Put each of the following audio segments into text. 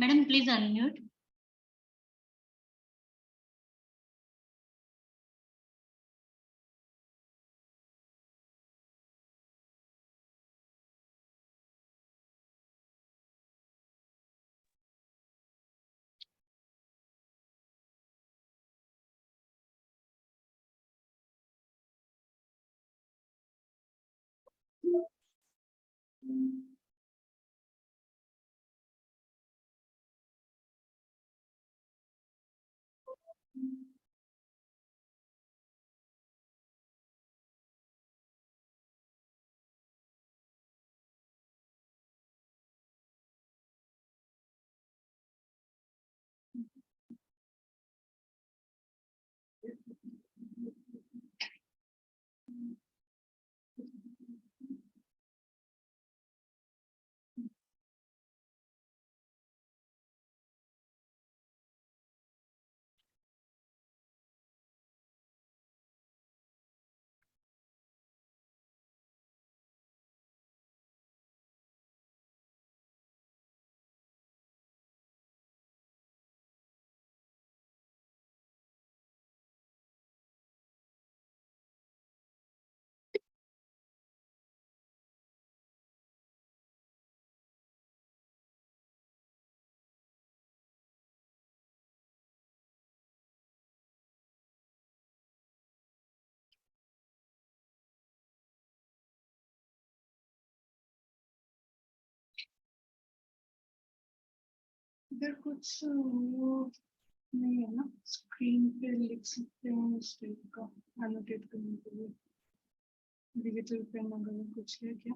Madam, please unmute. इधर कुछ वो नहीं है ना, स्क्रीन पे लिख सकते हैं इस टाइप का एनोटेट करने के लिए। डिजिटल पेन अगर कुछ है क्या?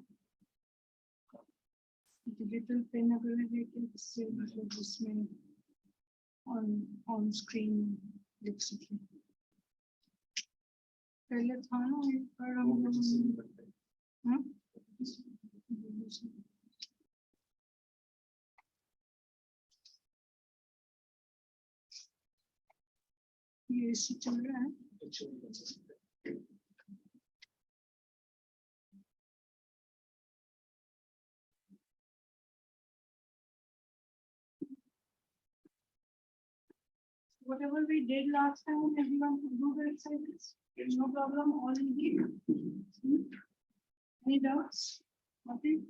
डिजिटल पेन अगर है क्या, इससे मतलब जिसमें ऑन स्क्रीन लिख सके। पहले था ना एक बार हम ये ऐसे चल रहा है। Whatever we did last time, everyone could do the exercises. No problem. All easy. Any doubts? Nothing.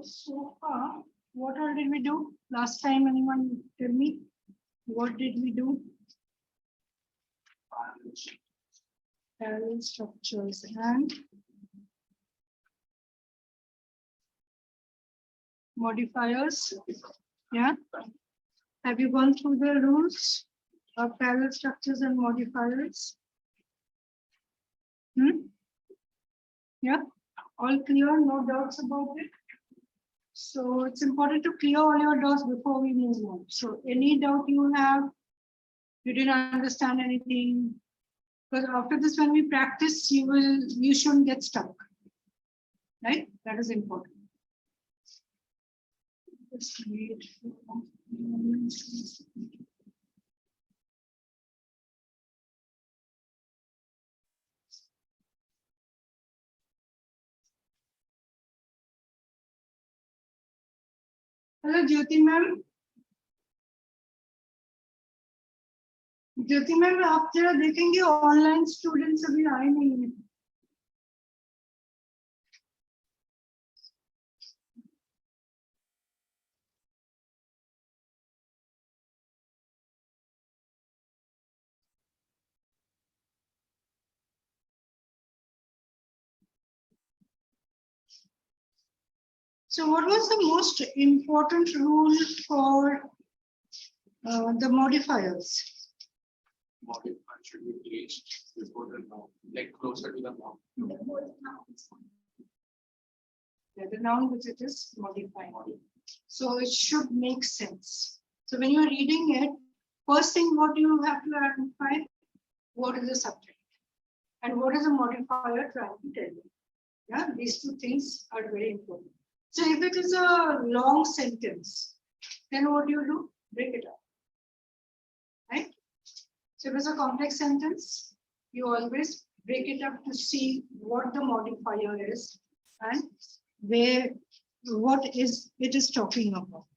So far, what all did we do? Last time, anyone tell me? What did we do? Parallel structures and Modifiers. Yeah. Have you gone through the rules of parallel structures and modifiers? Yeah. All clear? No doubts about it? So it's important to clear all your doubts before we move on. So any doubt you have, you didn't understand anything, because after this, when we practice, you shouldn't get stuck. Right? That is important. Just wait. Hello Jyoti ma'am आप जरा देखेंगे online students अभी आए नहीं हैं So what was the most important rule for the modifiers? Modifier should be placed before the noun, like closer to the noun. Yeah, the noun which it is modifying. So it should make sense. So when you are reading it, first thing what you have to identify, what is the subject and what is the modifier trying to tell you. Yeah, these two things are very important. So if it is a long sentence, then what do you do? Break it up. Right? So if it's a complex sentence, you always break it up to see what the modifier is and what it is talking about.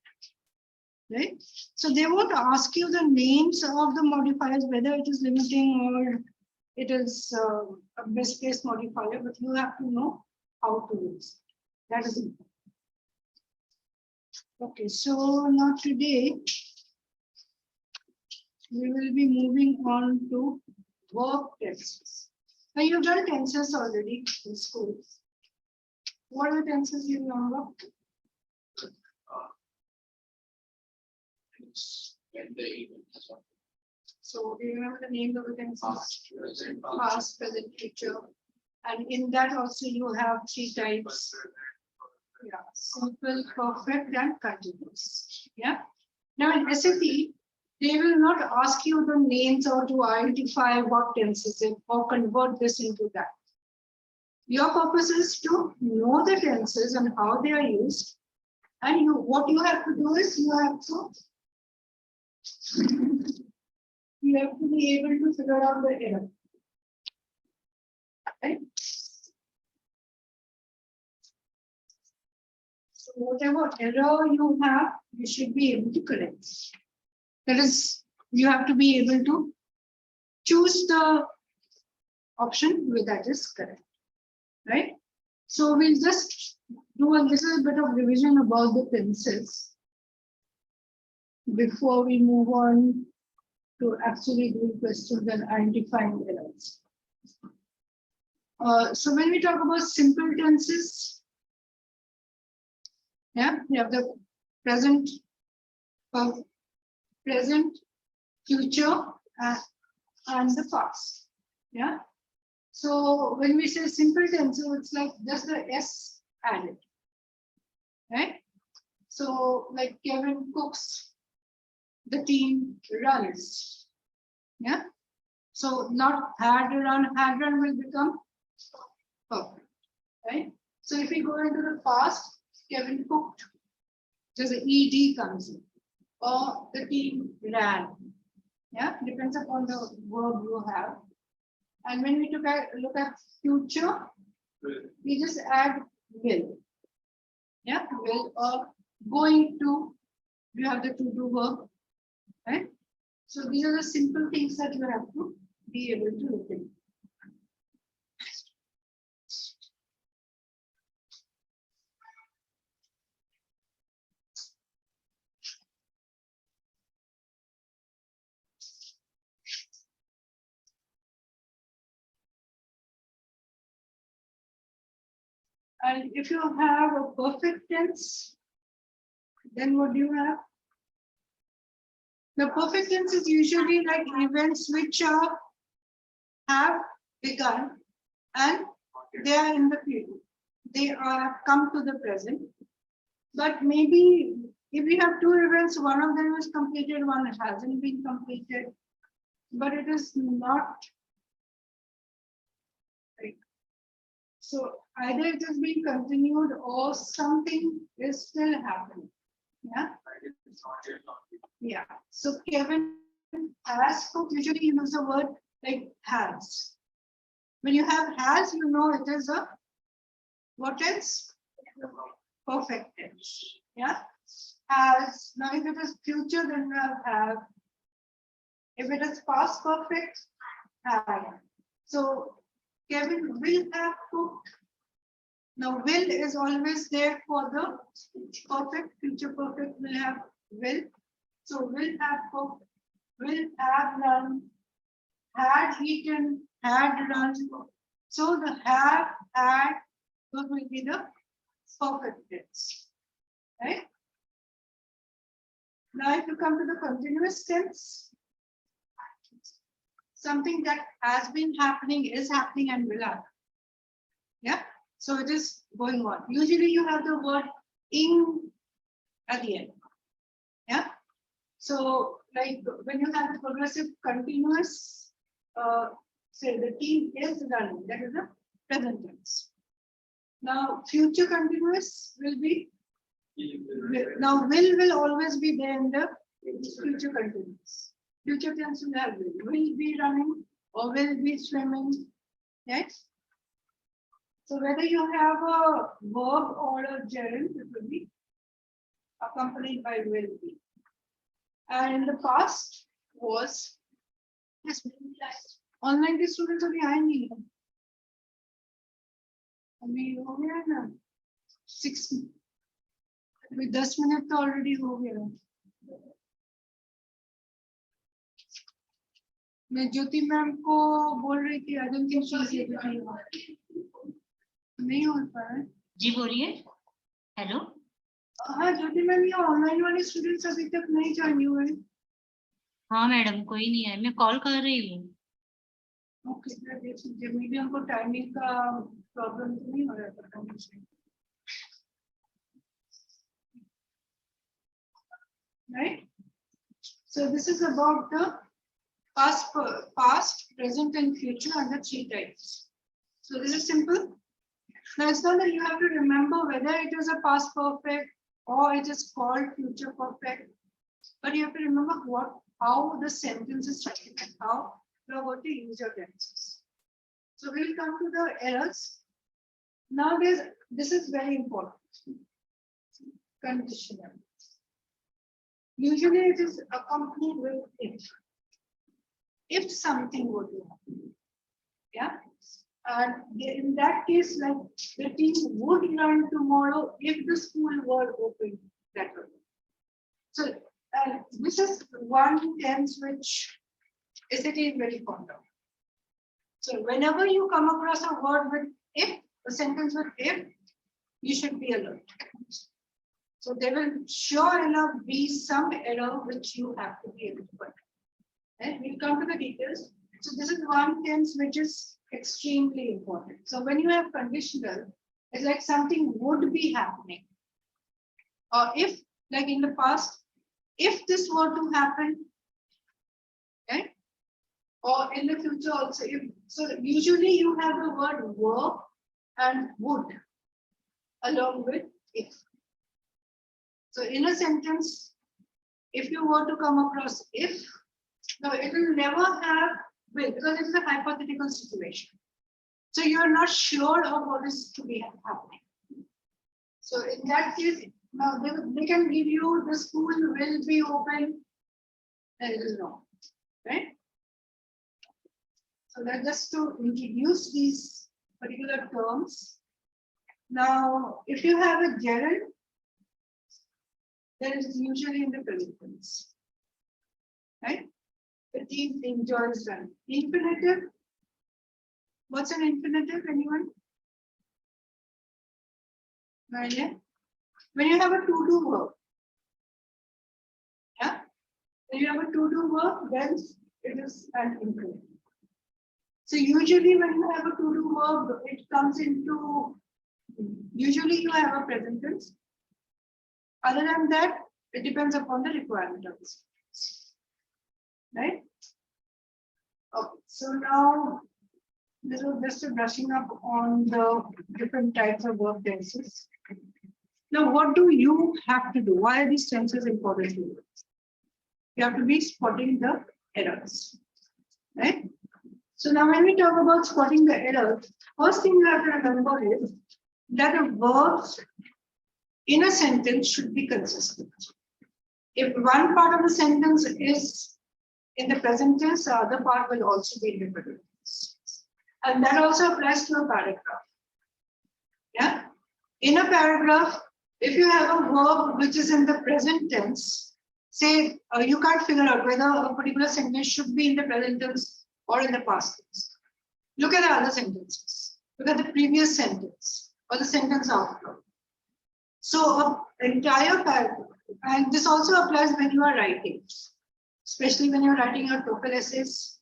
Right? So they won't ask you the names of the modifiers, whether it is limiting or it is a best case modifier, but you have to know how to use it. That is important. Okay, so now today we will be moving on to verb tenses. Now you've done tenses already in school. What are the tenses you remember? When the event has happened. So do you remember the names of the tenses? Past, present, future. And in that also you have three types. Yeah, simple, perfect, and continuous. Yeah. Now in SAT, they will not ask you the names or to identify what tenses it or convert this into that. Your purpose is to know the tenses and how they are used. And what you have to do is you have to be able to figure out the error. Right? So whatever error you have, you should be able to correct. That is, you have to be able to choose the option where that is correct. Right? So we'll just do a little bit of revision about the tenses before we move on to actually doing questions and identifying errors. So when we talk about simple tenses, yeah, we have the present, future, and the past. Yeah. So when we say simple tense, it's like just the S added. Right? So like Kevin cooks, the team runs. Yeah. So not had run will become perfect. Right? So if we go into the past, Kevin cooked, there's an ED comes in. Or the team ran. Yeah, depends upon the verb you have. And when we look at future, we just add will. Yeah, will or going to, you have the to do verb. Right? So these are the simple things that you have to be able to look at. And if you have a perfect tense, Then what do you have? The perfect tense is usually like events which have begun and they are in the future. They are come to the present. But maybe if we have two events, one of them is completed, one hasn't been completed, but it is not right. So either it is being continued or something is still happening. Yeah. Yeah. So Kevin has cooked, usually you use the word like has. When you have has, you know it is a what else? Perfect tense. Yeah. Has. Now if it is future, then we have. If it is past perfect, have. So Kevin will have cooked. Now will is always there for the perfect, future perfect will have will. So will have cooked, will have run, had eaten, had run. So the have, had, those will be the perfect tense. Right? Now if you come to the continuous tense, something that has been happening, is happening, and will happen. Yeah. So it is going on. Usually you have the word in at the end. Yeah. So like when you have the progressive continuous, say the team is running, that is the present tense. Now future continuous will be, now will always be there in the future continuous. Future tense will have will be running or will be swimming. Right? So whether you have a verb or a gerund, it will be accompanied by will be. And in the past was, yes, online के students अभी आए नहीं हैं. अभी हो गया ना 6 अभी 10 मिनट तो already हो गया. मैं ज्योति मैम को बोल रही थी, I don't think she is able to. नहीं हो पाया. जी बोलिए. हेलो. हाँ ज्योति मैम, ये ऑनलाइन वाले स्टूडेंट्स अभी तक नहीं ज्वाइन हुए. हाँ मैडम, कोई नहीं है, मैं कॉल कर रही हूँ. ओके, मे उनको टाइमिंग का प्रॉब्लम तो नहीं हो रहा था. Right? So this is about the past, present, and future and the 3 types. So this is simple. Now it's not that you have to remember whether it is a past perfect or it is called future perfect, but you have to remember how the sentence is structured and how you are going to use your tenses. So we'll come to the errors. Now this is very important. Conditional. Usually it is accompanied with if. If something would happen. Yeah. And in that case, like the team would learn tomorrow if the school were open that way. So this is one tense which is very fond of. So whenever you come across a word with if, a sentence with if, you should be alert. So there will sure enough be some error which you have to be able to put. And we'll come to the details. So this is one tense which is extremely important. So when you have conditional, it's like something would be happening. Or if, like in the past, if this were to happen, okay? Or in the future also. So usually you have the word were and would along with if. So in a sentence, if you were to come across if, no, it will never have will because it is a hypothetical situation. So you are not sure of what is to be happening. So in that case, now they can give you the school will be open. That is wrong, right? So that's just to introduce these particular terms. Now, if you have a gerund, that is usually in the present tense, right? The team enjoys them. Infinitive. What's an infinitive? Anyone? When you have a to-do verb, When you have a to-do verb, then it is an imperative. So usually when you have a to-do verb, it comes into, usually you have a present tense. Other than that, it depends upon the requirement of the sentence. Right? Okay, so now this was just a brushing up on the different types of verb tenses. Now, what do you have to do? Why are these tenses important to you? You have to be spotting the errors. Right? So now when we talk about spotting the errors, first thing you have to remember is that the verbs in a sentence should be consistent. If one part of the sentence is in the present tense, the other part will also be in the present tense. And that also applies to a paragraph. Yeah? In a paragraph, if you have a verb which is in the present tense, say you can't figure out whether a particular sentence should be in the present tense or in the past tense. Look at the other sentences. Look at the previous sentence or the sentence after. So an entire paragraph, and this also applies when you are writing, especially when you're writing your TOEFL essays,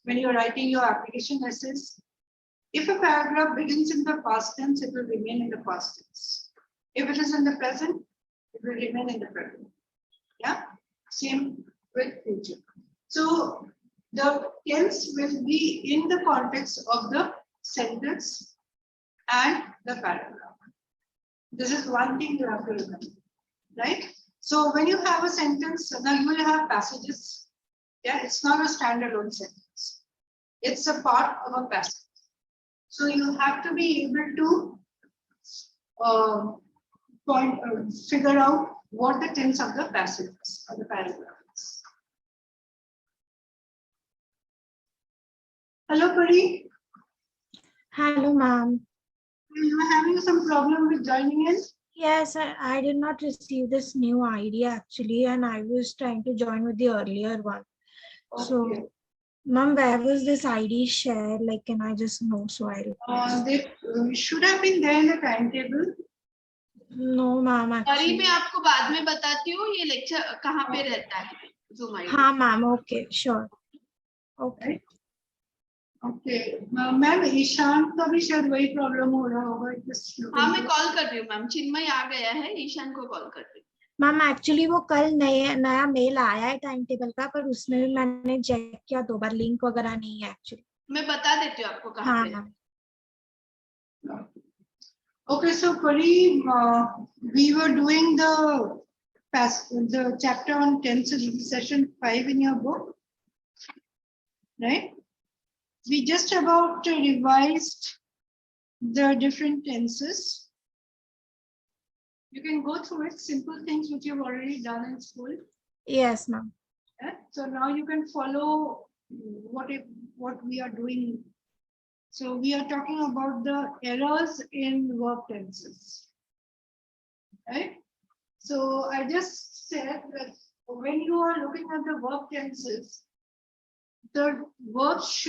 when you're writing your application essays. If a paragraph begins in the past tense, it will remain in the past tense. If it is in the present, it will remain in the present. Yeah, same with future. So the tense will be in the context of the sentence and the paragraph. This is one thing you have to remember, right? So when you have a sentence, now you will have passages. Yeah, it's not a standalone sentence. It's a part of a passage. So you have to be able to figure out what the tense of the passage is, or the paragraph is. Hello, Pari. Hello, ma'am. You are having some problem with joining in? Yes, I did not receive this new ID actually, and I was trying to join with the earlier one. Okay. So, ma'am, where was this ID shared? Like, can I just know? So They should have been there in the timetable. No, ma'am. अरे Actually. मैं आपको बाद में बताती हूँ ये lecture कहाँ पे रहता है Zoom ID. हाँ, ma'am. Okay, sure. Okay. Okay, ma'am Ishan का भी शायद वही प्रॉब्लम हो रहा होगा. हाँ मैं कॉल कर रही हूँ मैम. चिन्मय आ गया है, ईशान को कॉल कर रही हूँ. मैम एक्चुअली वो कल नया मेल आया है टाइम टेबल का, पर उसमें भी मैंने चेक किया 2 बार, लिंक वगैरह नहीं है एक्चुअली. मैं बता देती हूँ आपको कहाँ पे. हाँ. Okay, so Pari, we were doing the chapter on tenses, session 5 in your book, right? We just about revised the different tenses. You can go through it, simple things which you've already done in school. Yes, ma'am. Yeah? So now you can follow what we are doing. So we are talking about the errors in verb tenses, right? So I just said that when you are looking at the verb tenses, the verbs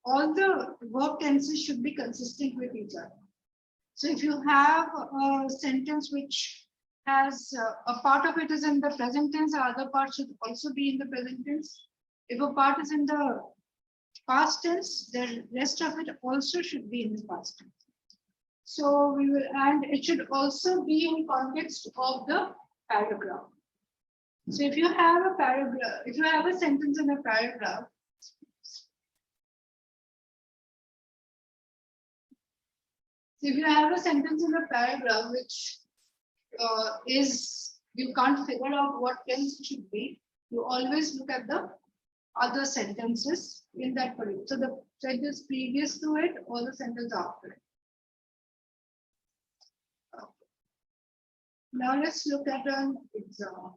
all the verb tenses should be consistent with each other. So if you have a sentence which has a part of it is in the present tense, the other part should also be in the present tense. If a part is in the past tense, the rest of it also should be in the past tense. So we will, and it should also be in context of the paragraph. So if you have a paragraph, if you have a sentence in a paragraph, so if you have a sentence in a paragraph which you can't figure out what tense it should be, you always look at the other sentences in that particular. So the sentence previous to it or the sentence after it. Okay. Now let's look at an example.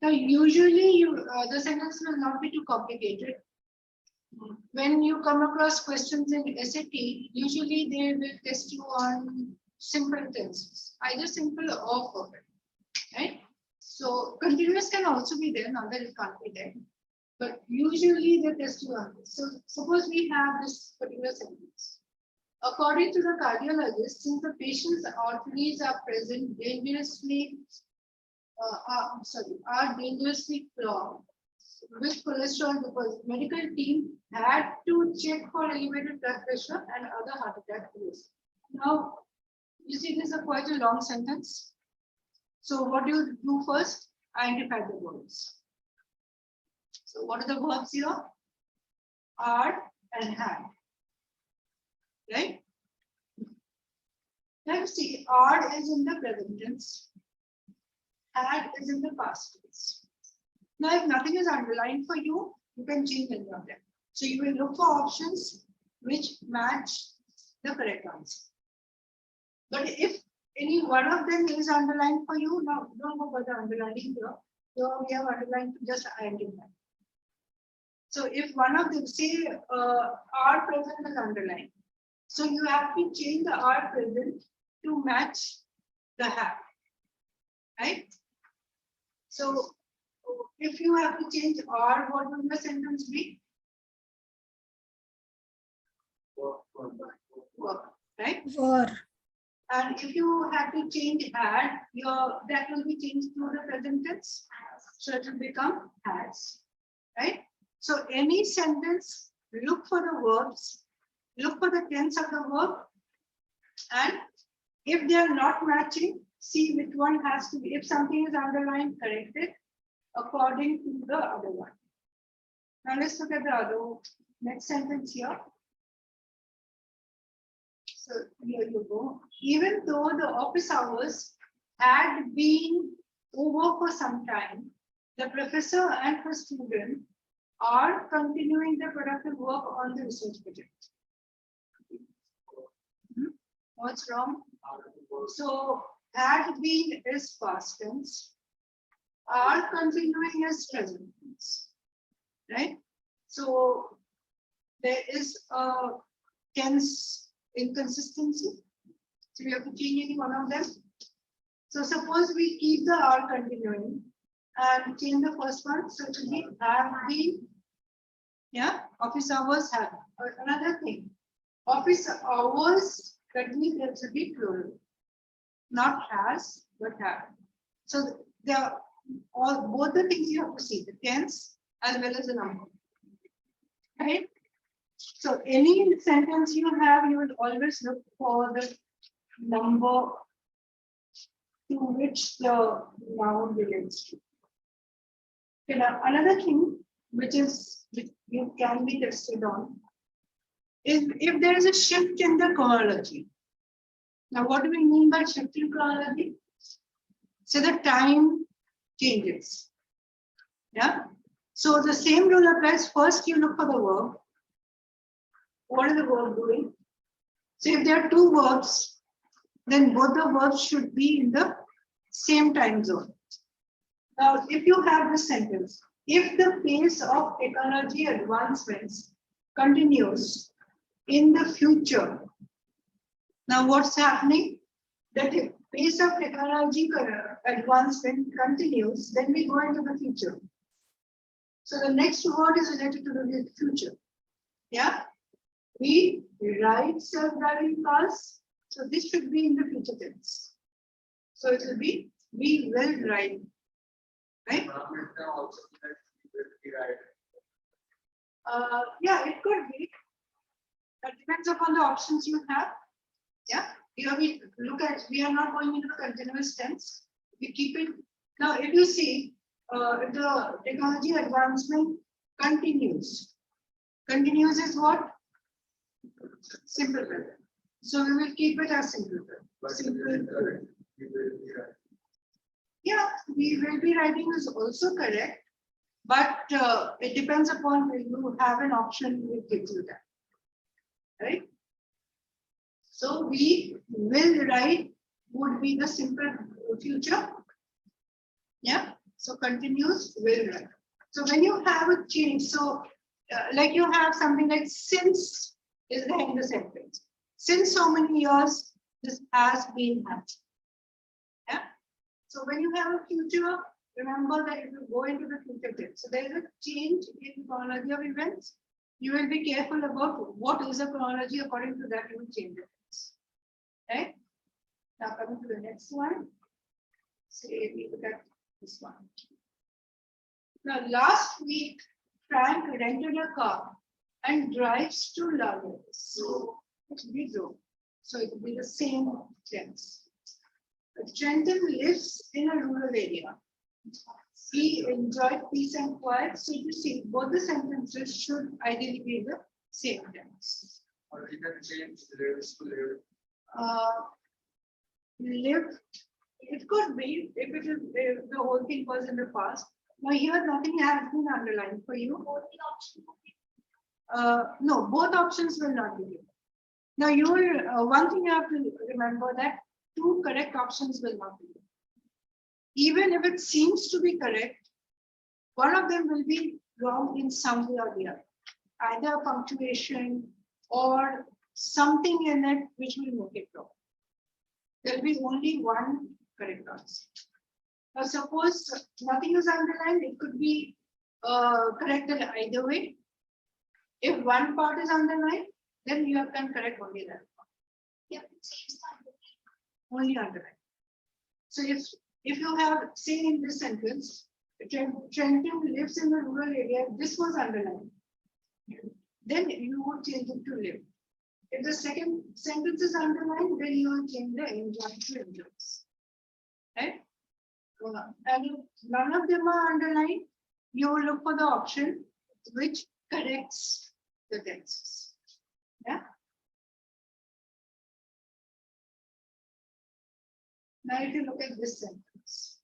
Now usually the sentence will not be too complicated. When you come across questions in SAT, usually they will test you on simple tenses, either simple or perfect, right? So continuous can also be there, not that it can't be there, but usually they test you on this. So suppose we have this particular sentence. According to the cardiologist, since the patient's arteries are present dangerously are dangerously flawed with cholesterol because medical team had to check for elevated blood pressure and other heart attack risk. Now, you see this is quite a long sentence. So what do you do first? Identify the verbs. So what are the verbs here? Are and had. Right? Now see, are is in the present tense. Had is in the past tense. Now, if nothing is underlined for you, you can change any of them. So you will look for options which match the correct answer. But if any one of them is underlined for you, now don't go for the underlining here. Here we have underlined to just identify. So if one of them, say are present is underlined, so you have to change the are present to match the have, right? So if you have to change are, what will the sentence be? Work, right? Were. And if you have to change had, that will be changed to the present tense. So it will become has, right? So any sentence, look for the verbs, look for the tense of the verb, and if they are not matching, see which one has to be. If something is underlined, correct it according to the other one. Now let's look at the other next sentence here. So here you go. Even though the office hours had been over for some time, the professor and her student are continuing the productive work on the research project. What's wrong? So had been is past tense. Are continuing is present tense. Right? So there is a tense inconsistency. So we have to change any one of them. So suppose we keep the are continuing and change the first one. So it will be have been. Yeah, office hours have. Another thing, office hours, that means there should be plural. Not has, but have. So there are both the things you have to see, the tense as well as the number. Right? So any sentence you have, you will always look for the number to which the noun relates to. Okay, now another thing which you can be tested on is if there is a shift in the chronology. Now, what do we mean by shift in chronology? So the time changes. Yeah. So the same rule applies. First, you look for the verb. What is the verb doing? So if there are two verbs, then both the verbs should be in the same time zone. Now, if you have this sentence, if the pace of technology advancements continues in the future, now what's happening? That if pace of technology advancement continues, then we go into the future. So the next word is related to the future. Yeah, we ride self-driving cars. So this should be in the future tense. So it will be we will ride. Right? Yeah, it could be. That depends upon the options you have. Yeah. Here we look at, we are not going into the continuous tense. We keep it. Now, if you see, if the technology advancement continues. Continues is what? Simple present. So we will keep it as simple present. Simple present. Yeah, we will be writing is also correct, but it depends upon when you have an option which gives you that. Right? So we will write would be the simple future. Yeah. So continuous will write. So when you have a change, so like you have something like since is there in the sentence. Since so many years, this has been happening. Yeah. So when you have a future, remember that it will go into the future tense. So there is a change in chronology of events. You will be careful about what is the chronology. According to that, you will change the tense. Right? Now coming to the next one. Say we look at This one. Now, last week, Frank rented a car and drives to Lagos. So it will be drove. So it will be the same tense. Trenton lives in a rural area. He enjoyed peace and quiet. So you see, both the sentences should ideally be the same tense. Or you can change lives to live. Lived, it could be if the whole thing was in the past. Now here nothing has been underlined for you. No, both options will not be given. Now you will, one thing you have to remember that two correct options will not be given. Even if it seems to be correct, one of them will be wrong in some way or the other. Either punctuation or something in it which will make it wrong. There will be only one correct answer. Now suppose nothing is underlined, it could be corrected either way. If one part is underlined, then you can correct only that part. Yeah, only underlined. So if you have, say in this sentence, Trenton lives in a rural area, this was underlined. Then you would change it to live. If the second sentence is underlined, then you will change the enjoy to enjoys. Right? And if none of them are underlined, you will look for the option which corrects the tenses. Yeah. Now if you look at this sentence.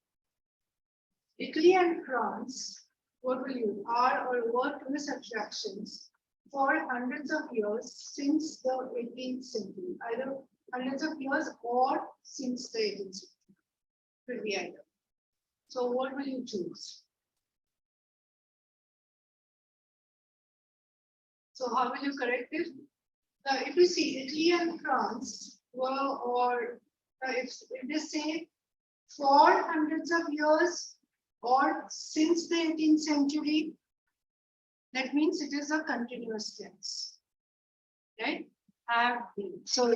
Italy and France, what will you are or were tourist attractions for hundreds of years since the 18th century, either hundreds of years or since the 18th century. Could be either. So what will you choose? So how will you correct it? Now, if you see Italy and France were, or if they say for hundreds of years or since the 18th century, that means it is a continuous tense, right? Have been. So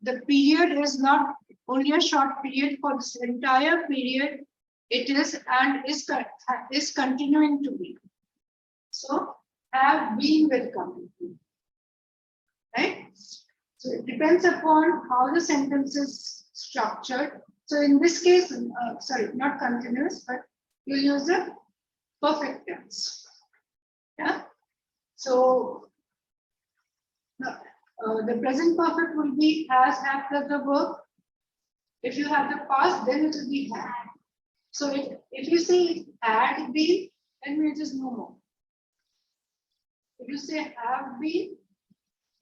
the period is not only a short period. For this entire period, it is and is continuing to be. So have been will come, right? So it depends upon how the sentence is structured. So in this case, sorry, not continuous, but you use the perfect tense. Yeah. So the present perfect will be has, have plus the verb. If you have the past, then it will be had. So if you say had been, then it is no more. If you say have been,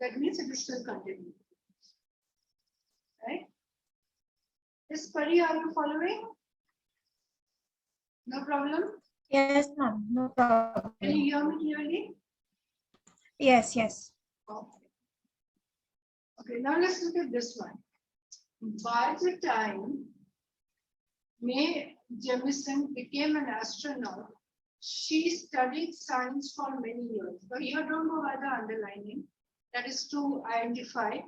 that means it is still continuing. Right? Yes, Pari, are you following? No problem? Yes, ma'am. No problem. Can you hear me clearly? Yes, yes. Okay. Okay, now let's look at this one. By the time Mae Jemison became an astronaut, she studied science for many years. But here don't go by the underlining. That is to identify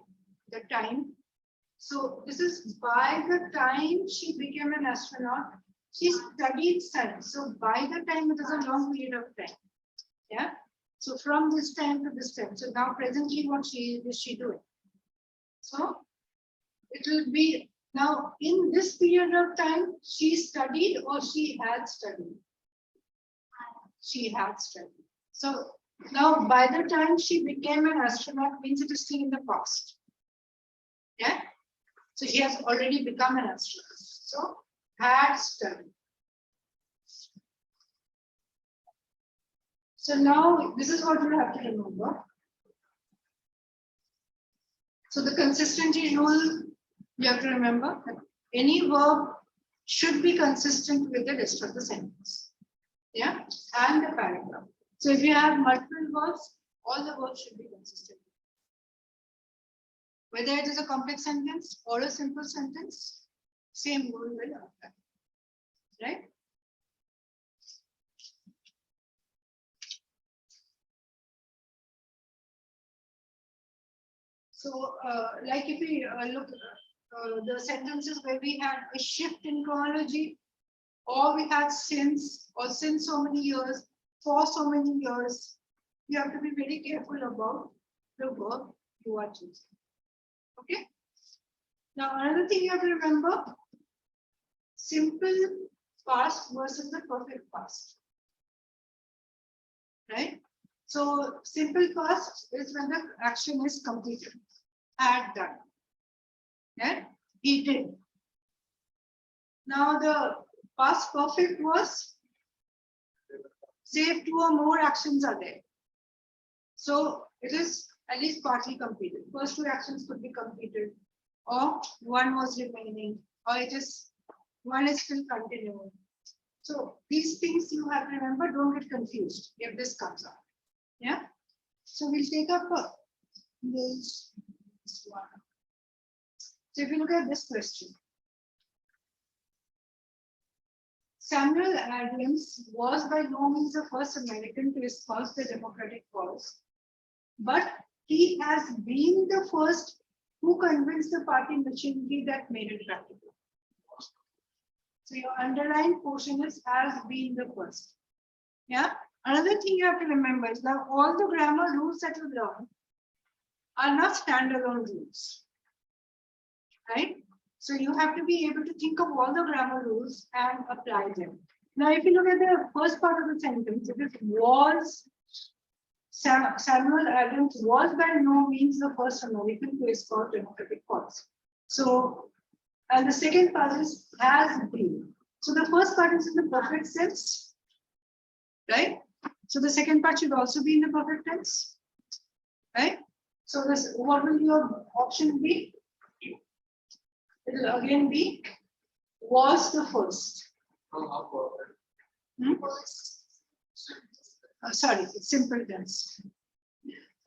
the time. So this is by the time she became an astronaut, she studied science. So by the time, it is a long period of time. Yeah. So from this time to this time. So now presently what is she doing? So it will be now in this period of time, she studied or she had studied? She had studied. So now by the time she became an astronaut means it is still in the past. Yeah. So she has already become an astronaut. So had studied. So now this is what you have to remember. So the consistency rule, you have to remember that any verb should be consistent with the rest of the sentence. Yeah, and the paragraph. So if you have multiple verbs, all the verbs should be consistent. Whether it is a complex sentence or a simple sentence, same rule will apply. Right? So, like if we look the sentences where we had a shift in chronology or we had since, or since so many years, for so many years. You have to be very careful about the verb you are choosing. Okay. Now another thing you have to remember, simple past versus the perfect past. Right? So simple past is when the action is completed, had done. Yeah, he did. Now the past perfect was, say if 2 or more actions are there. So it is at least partly completed. First 2 actions could be completed, or 1 was remaining, or it is 1 is still continuing. So these things you have to remember, don't get confused if this comes up. Yeah. So we'll take up this one. So if you look at this question, Samuel Adams was by no means the first American to espouse the democratic cause, but he has been the first who convinced the party machinery that made it practical. So your underlined portion is has been the first. Yeah. Another thing you have to remember is that all the grammar rules that you learn are not standalone rules. Right? So you have to be able to think of all the grammar rules and apply them. Now, if you look at the first part of the sentence, it is was Samuel Adams was by no means the first American to espouse democratic cause. So, and the second part is has been. So the first part is in the perfect sense, right? So the second part should also be in the perfect tense, right? So this, what will your option be? It will again be was the first. Sorry, it's simple tense.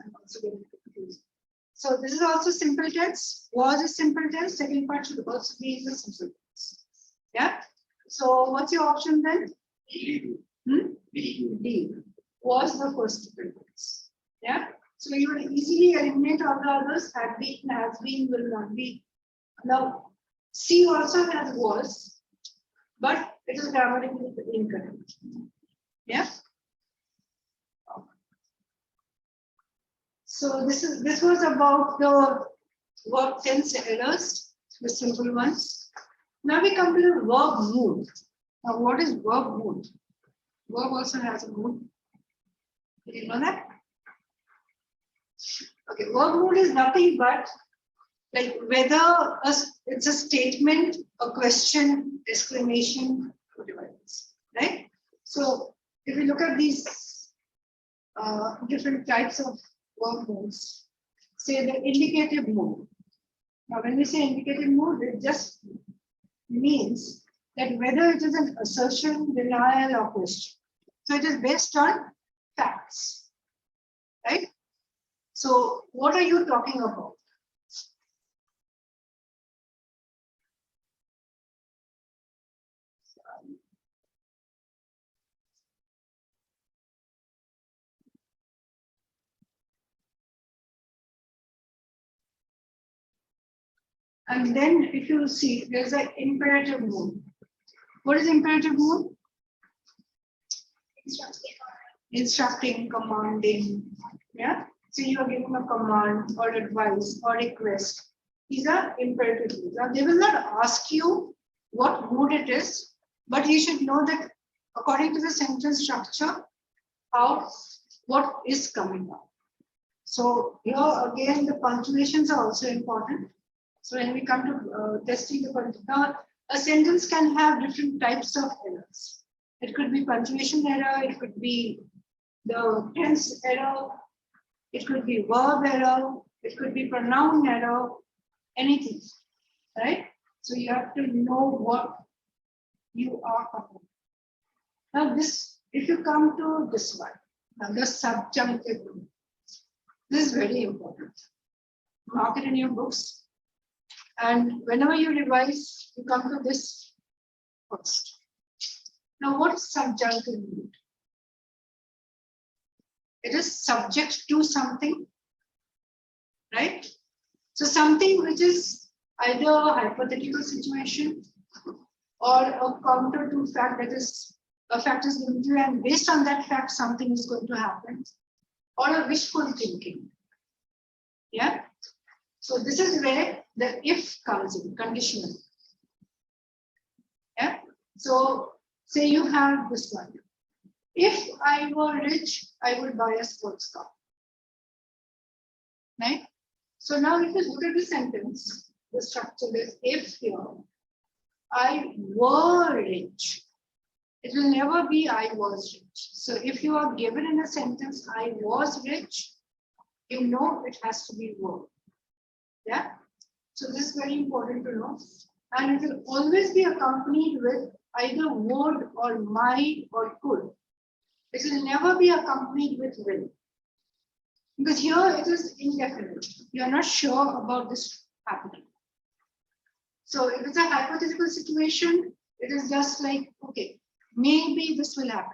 I'm also getting confused. So this is also simple tense. Was is simple tense. Second part should also be in the simple tense. Yeah. So what's your option then? D. Was the first simple tense. Yeah. So you will easily eliminate all the others. Had been, has been, will not be. Now C also has was, but it is grammatically incorrect. Yeah. So this was about the verb tense errors, the simple ones. Now we come to the verb mood. Now what is verb mood? Verb also has a mood. Did you know that? Okay, verb mood is nothing but like whether it's a statement, a question, exclamation, whatever it is, right? So if we look at these different types of verb moods, say the indicative mood. Now when we say indicative mood, it just means that whether it is an assertion, denial, or question. So it is based on facts, right? So what are you talking about? And then if you see, there's an imperative mood. What is imperative mood? Instructing, commanding. Yeah. So you are giving a command or advice or request. These are imperative moods. Now they will not ask you what mood it is, but you should know that according to the sentence structure, what is coming up. So here again, the punctuations are also important. So when we come to testing the punctuation, a sentence can have different types of errors. It could be punctuation error, it could be the tense error, it could be verb error, it could be pronoun error, anything, right? So you have to know what you are covering. Now this, if you come to this one, now the subjunctive, this is very important. Mark it in your books. And whenever you revise, you come to this first. Now, what is subjunctive mood? It is subject to something, right? So something which is either a hypothetical situation or a counter to fact, that is a fact is given to you, and based on that fact something is going to happen, or a wishful thinking. Yeah. So this is where the if comes in, conditional. Yeah. So say you have this one. If I were rich, I would buy a sports car. Right? So now if you look at the sentence, the structure is if here, I were rich. It will never be I was rich. So if you are given in a sentence, I was rich, you know it has to be were. Yeah. So this is very important to know. And it will always be accompanied with either would or might or could. It will never be accompanied with will. Because here it is indefinite. You are not sure about this happening. So if it's a hypothetical situation, it is just like, okay, maybe this will happen.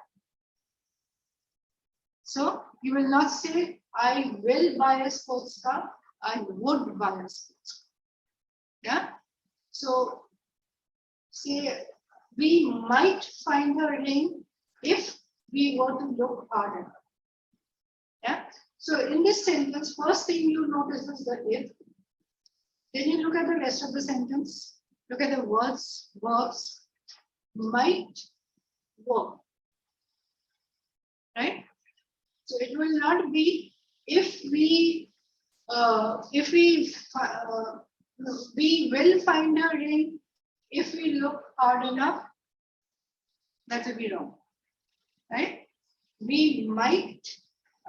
So you will not say, I will buy a sports car, I would buy a sports car. Yeah. So say we might find a ring if we were to look hard enough. Yeah. So in this sentence, first thing you notice is the if. Then you look at the rest of the sentence. Look at the words, verbs, might, work. Right? So it will not be if we will find a ring if we look hard enough. That will be wrong. Right? We might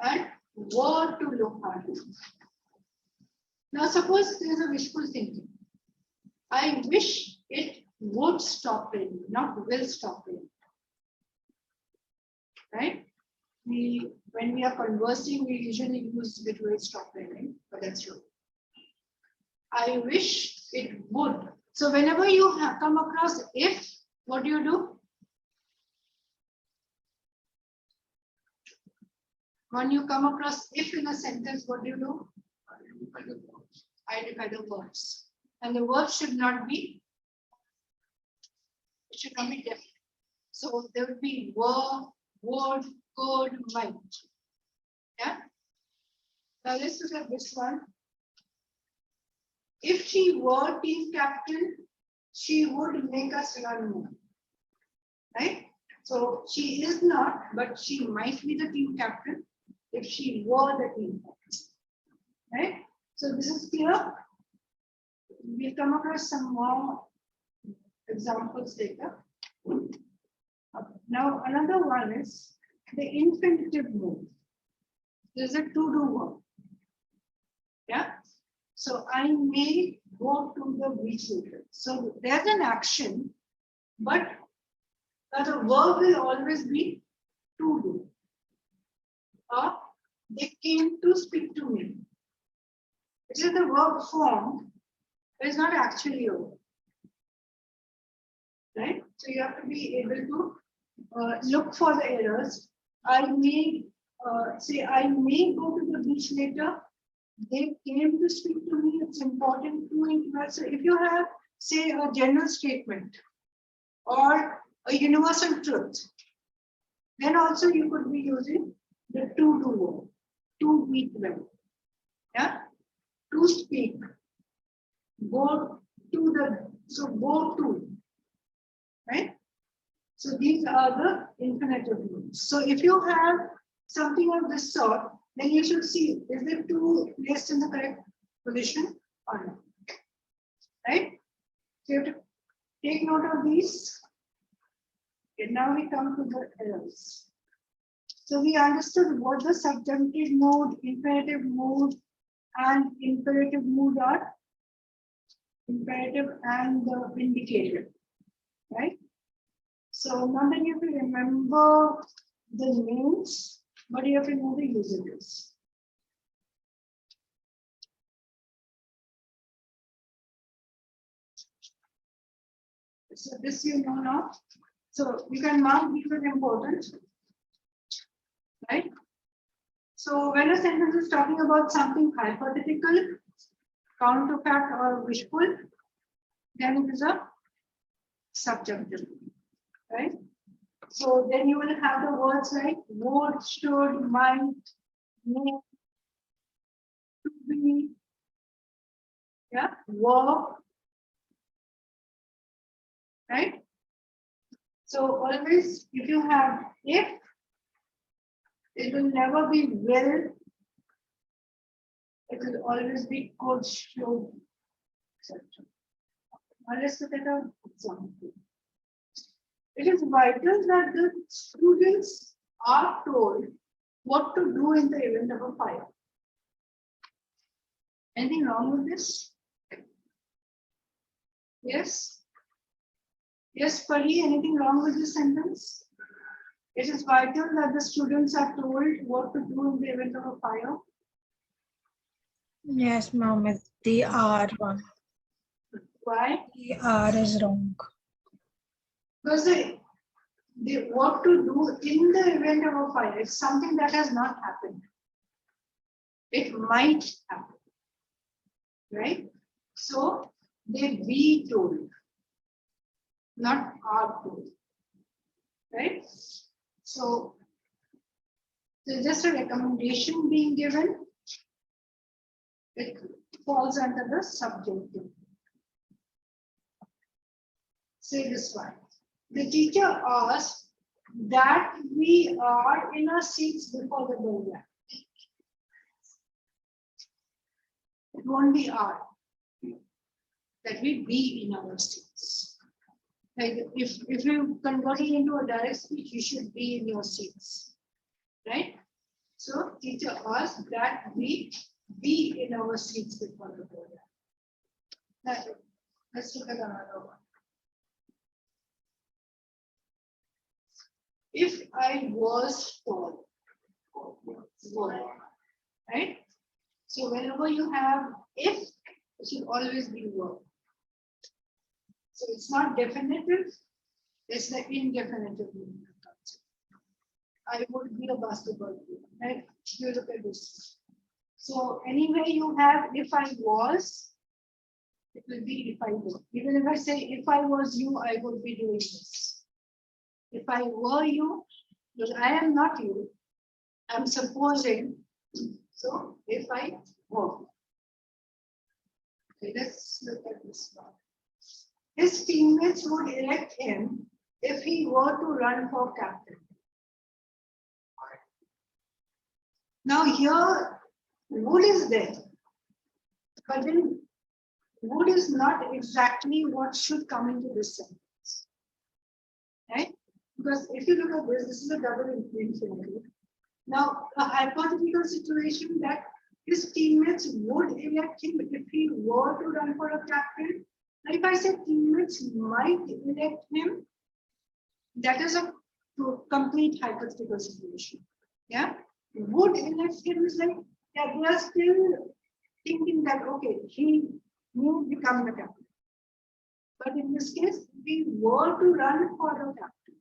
and were to look hard enough. Now suppose there is a wishful thinking. I wish it would stop raining, not will stop raining. Right? When we are conversing, we usually use it will stop raining, but that's wrong. I wish it would. So whenever you come across if, what do you do? When you come across if in a sentence, what do you do? Identify the verbs. And the verb should not be, it should not be definite. So there would be were, would, could, might. Yeah. Now let's look at this one. If she were team captain, she would make us run more. Right? So she is not, but she might be the team captain if she were the team captain. Right? So this is clear. We'll come across some more examples later. Now another one is the infinitive mood. There's a to-do verb. Yeah. So I may go to the beach later. So there's an action, but the verb will always be to do. Or they came to speak to me. It is the verb form, but it's not actually a verb. Right? So you have to be able to look for the errors. I may say I may go to the beach later. They came to speak to me. It's important to. So if you have, say, a general statement or a universal truth, then also you could be using the to do verb, to eat well. Yeah, to speak. Go to the, so go to. Right? So these are the infinitive moods. So if you have something of this sort, then you should see, is the to placed in the correct position or not? Right? So you have to take note of these. Okay, now we come to the errors. So we understood what the subjunctive mood, infinitive mood, and imperative mood are. Imperative and the indicative. Right? So now that you have to remember the names, but you have to know the usages. So this you know now. So you can mark these as important. Right? So when a sentence is talking about something hypothetical, counterfact or wishful, then it is a subjunctive, right? So then you will have the words like would, should, might, may, to be, yeah, work, right? So always, if you have if, it will never be will. It will always be could, should, etc. Now let's look at an example. It is vital that the students are told what to do in the event of a fire. Anything wrong with this? Yes? Yes, Pari, anything wrong with this sentence? It is vital that the students are told what to do in the event of a fire. Yes, ma'am. It's the R one. Why? The R is wrong. Because they what to do in the event of a fire. It's something that has not happened. It might happen. Right? So they be told, not are told. Right? So there's just a recommendation being given. It falls under the subjunctive. Say this one. The teacher asked that we are in our seats before the bell rang. It won't be are. That we be in our seats. Like if you convert it into a direct speech, you should be in your seats. Right? So teacher asked that we be in our seats before the bell rang. Let's look at another one. If I was tall, right? So whenever you have if, it should always be verb. So it's not definitive, it's the indefinitive meaning. I would be a basketball player, right? You look at this. So anywhere you have if I was, it will be if I were. Even if I say if I was you, I would be doing this. If I were you, because I am not you, I'm supposing. So if I were. Okay, let's look at this one. His teammates would elect him if he were to run for captain. Now here, would is there, but then would is not exactly what should come into this sentence, right? Because if you look at this, this is a double infinitive. Now, a hypothetical situation that his teammates would elect him if he were to run for a captain. Now, if I say teammates might elect him, that is a complete hypothetical situation. Yeah, would elect him is like, yeah, they are still thinking that okay, he may become the captain. But in this case, we were to run for the captain.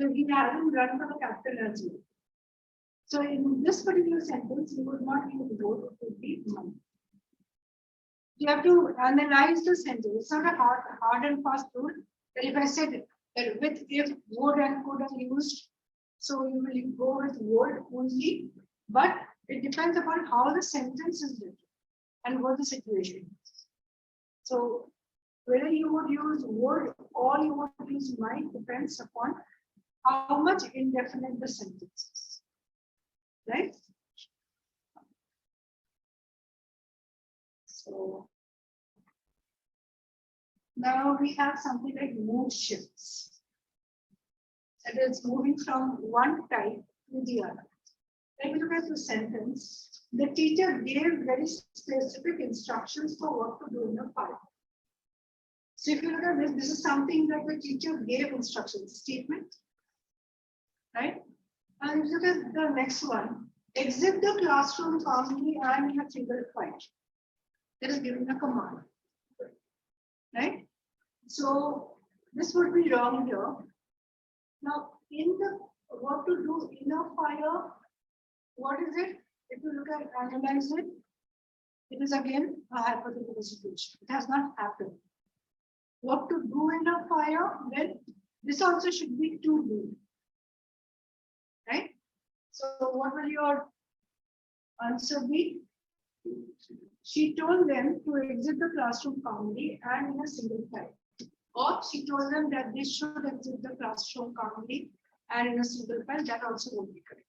So he hasn't run for the captain as well. So in this particular sentence, you would not use would, it would be might. You have to analyze the sentence. It's not a hard and fast rule. That if I said that with if, would and could are used, so you will go with would only. But it depends upon how the sentence is written and what the situation is. So whether you would use would or you would use might depends upon how much indefinite the sentence is. Right? So now we have something like mood shifts. That is moving from one type to the other. When you look at the sentence, the teacher gave very specific instructions for what to do in the file. So if you look at this, this is something that the teacher gave instructions, statement. Right? And look at the next one. Exit the classroom calmly and in a single file. That is giving a command. Right? So this would be wrong here. Now, in the what to do in a fire, what is it? If you look at analyze it, it is again a hypothetical situation. It has not happened. what to do in a fire, then this also should be to do. Right? So what will your answer be? She told them to exit the classroom calmly and in a single file. Or she told them that they should exit the classroom calmly and in a single file. That also would be correct.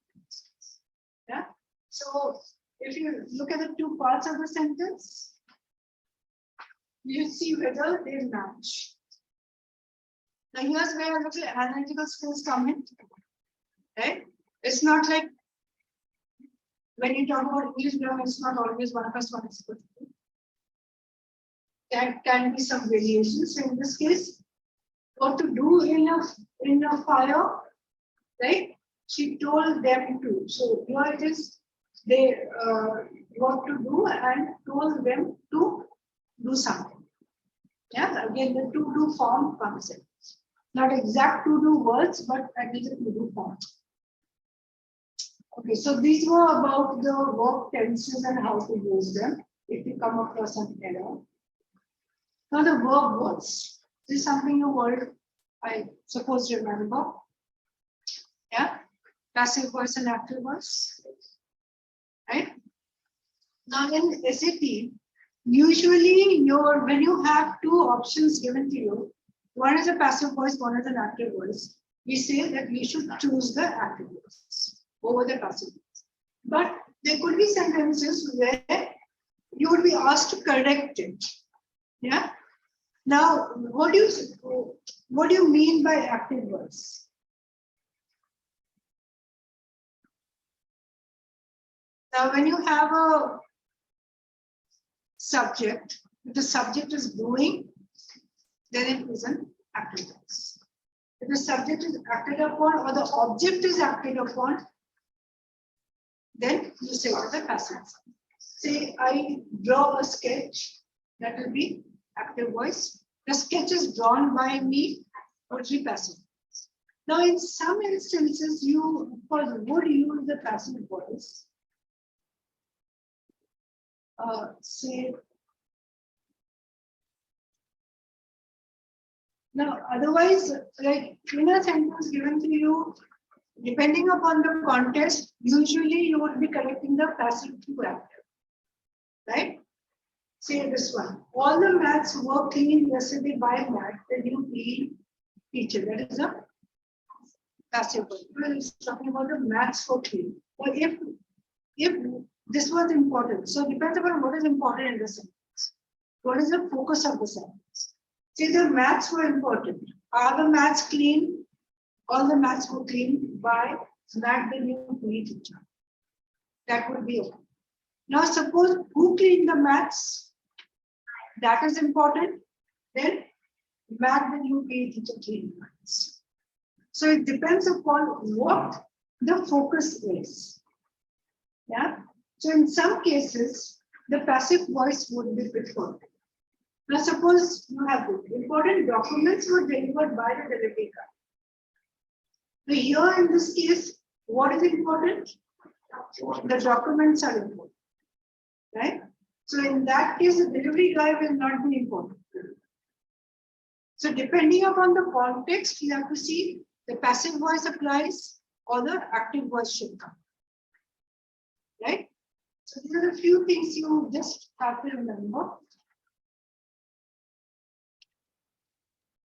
Yeah. So if you look at the two parts of the sentence, you see whether they match. Now here's where the analytical skills come in. Right? It's not like when you talk about English grammar, it's not always 1 + 1 = 2. There can be some variations. So in this case, what to do in a fire, right? She told them to. So here it is, they what to do and told them to do something. Yeah, again the to do form comes in. Not exact to do words, but at least a to do form. Okay, so these were about the verb tenses and how to use them if you come across an error. Now the verb words. This is something you all, I suppose, remember. Yeah, passive voice and active voice. Right? Now in SAT, usually when you have two options given to you, one is a passive voice, one is an active voice, we say that you should choose the active voice over the passive voice. But there could be sentences where you would be asked to correct it. Yeah. Now, what do you mean by active voice? Now, when you have a subject, if the subject is doing, then it is an active voice. If the subject is acted upon or the object is acted upon, then you say it is a passive voice. Say, I draw a sketch, that will be active voice. The sketch is drawn by me, would be passive. Now, in some instances, you of course would use the passive voice. Say, now, otherwise, like in a sentence given to you, depending upon the context, usually you would be correcting the passive to active, right? Say this one. All the mats were cleaned yesterday by Matt, the new PE teacher. That is a passive voice. It's talking about the mats for clean. Or if this was important, so depends upon what is important in the sentence. What is the focus of the sentence? Say the mats were important. Are the mats clean? All the mats were cleaned by Matt, the new PE teacher. That would be okay. Now suppose who cleaned the mats? That is important. Then Matt, the new PE teacher, cleaned mats. So it depends upon what the focus is. Yeah. So in some cases, the passive voice would be preferred. Now suppose you have important documents were delivered by the delivery guy. So here in this case, what is important? The documents are important, right? So in that case, the delivery guy will not be important. So depending upon the context, you have to see the passive voice applies or the active voice should come, right? So these are a few things you just have to remember.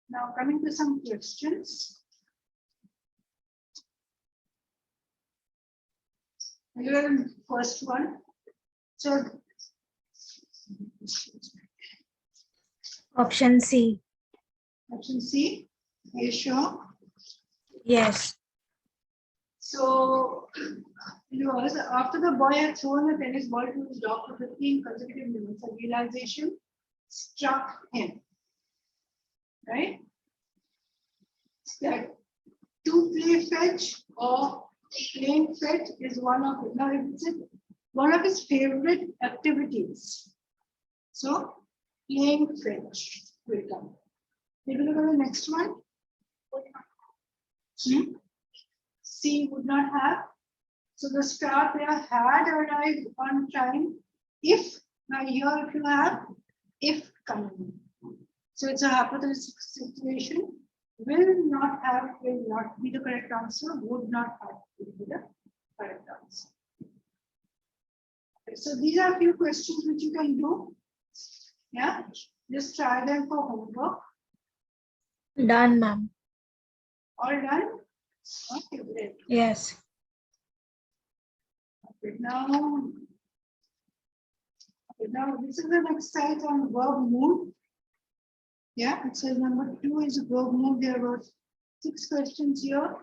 Now coming to some questions. Here, first one. So Option C. option C. Are you sure? Yes. So after the boy had thrown a tennis ball to his dog for 15 consecutive minutes, a realization struck him. Right? That to play fetch or playing fetch is one of his favorite activities. So playing fetch will come. Maybe look at the next one. C would not have. So the star player had arrived on time if, now here if you have, if coming. So it's a hypothetical situation. Will not be the correct answer, would not have to be the correct answer. Okay, so these are a few questions which you can do. Yeah, just try them for homework. Done, ma'am. All done? Okay, great. Yes. Okay, now this is an exercise on verb mood. Yeah, exercise number 2 is verb mood. There were 6 questions here.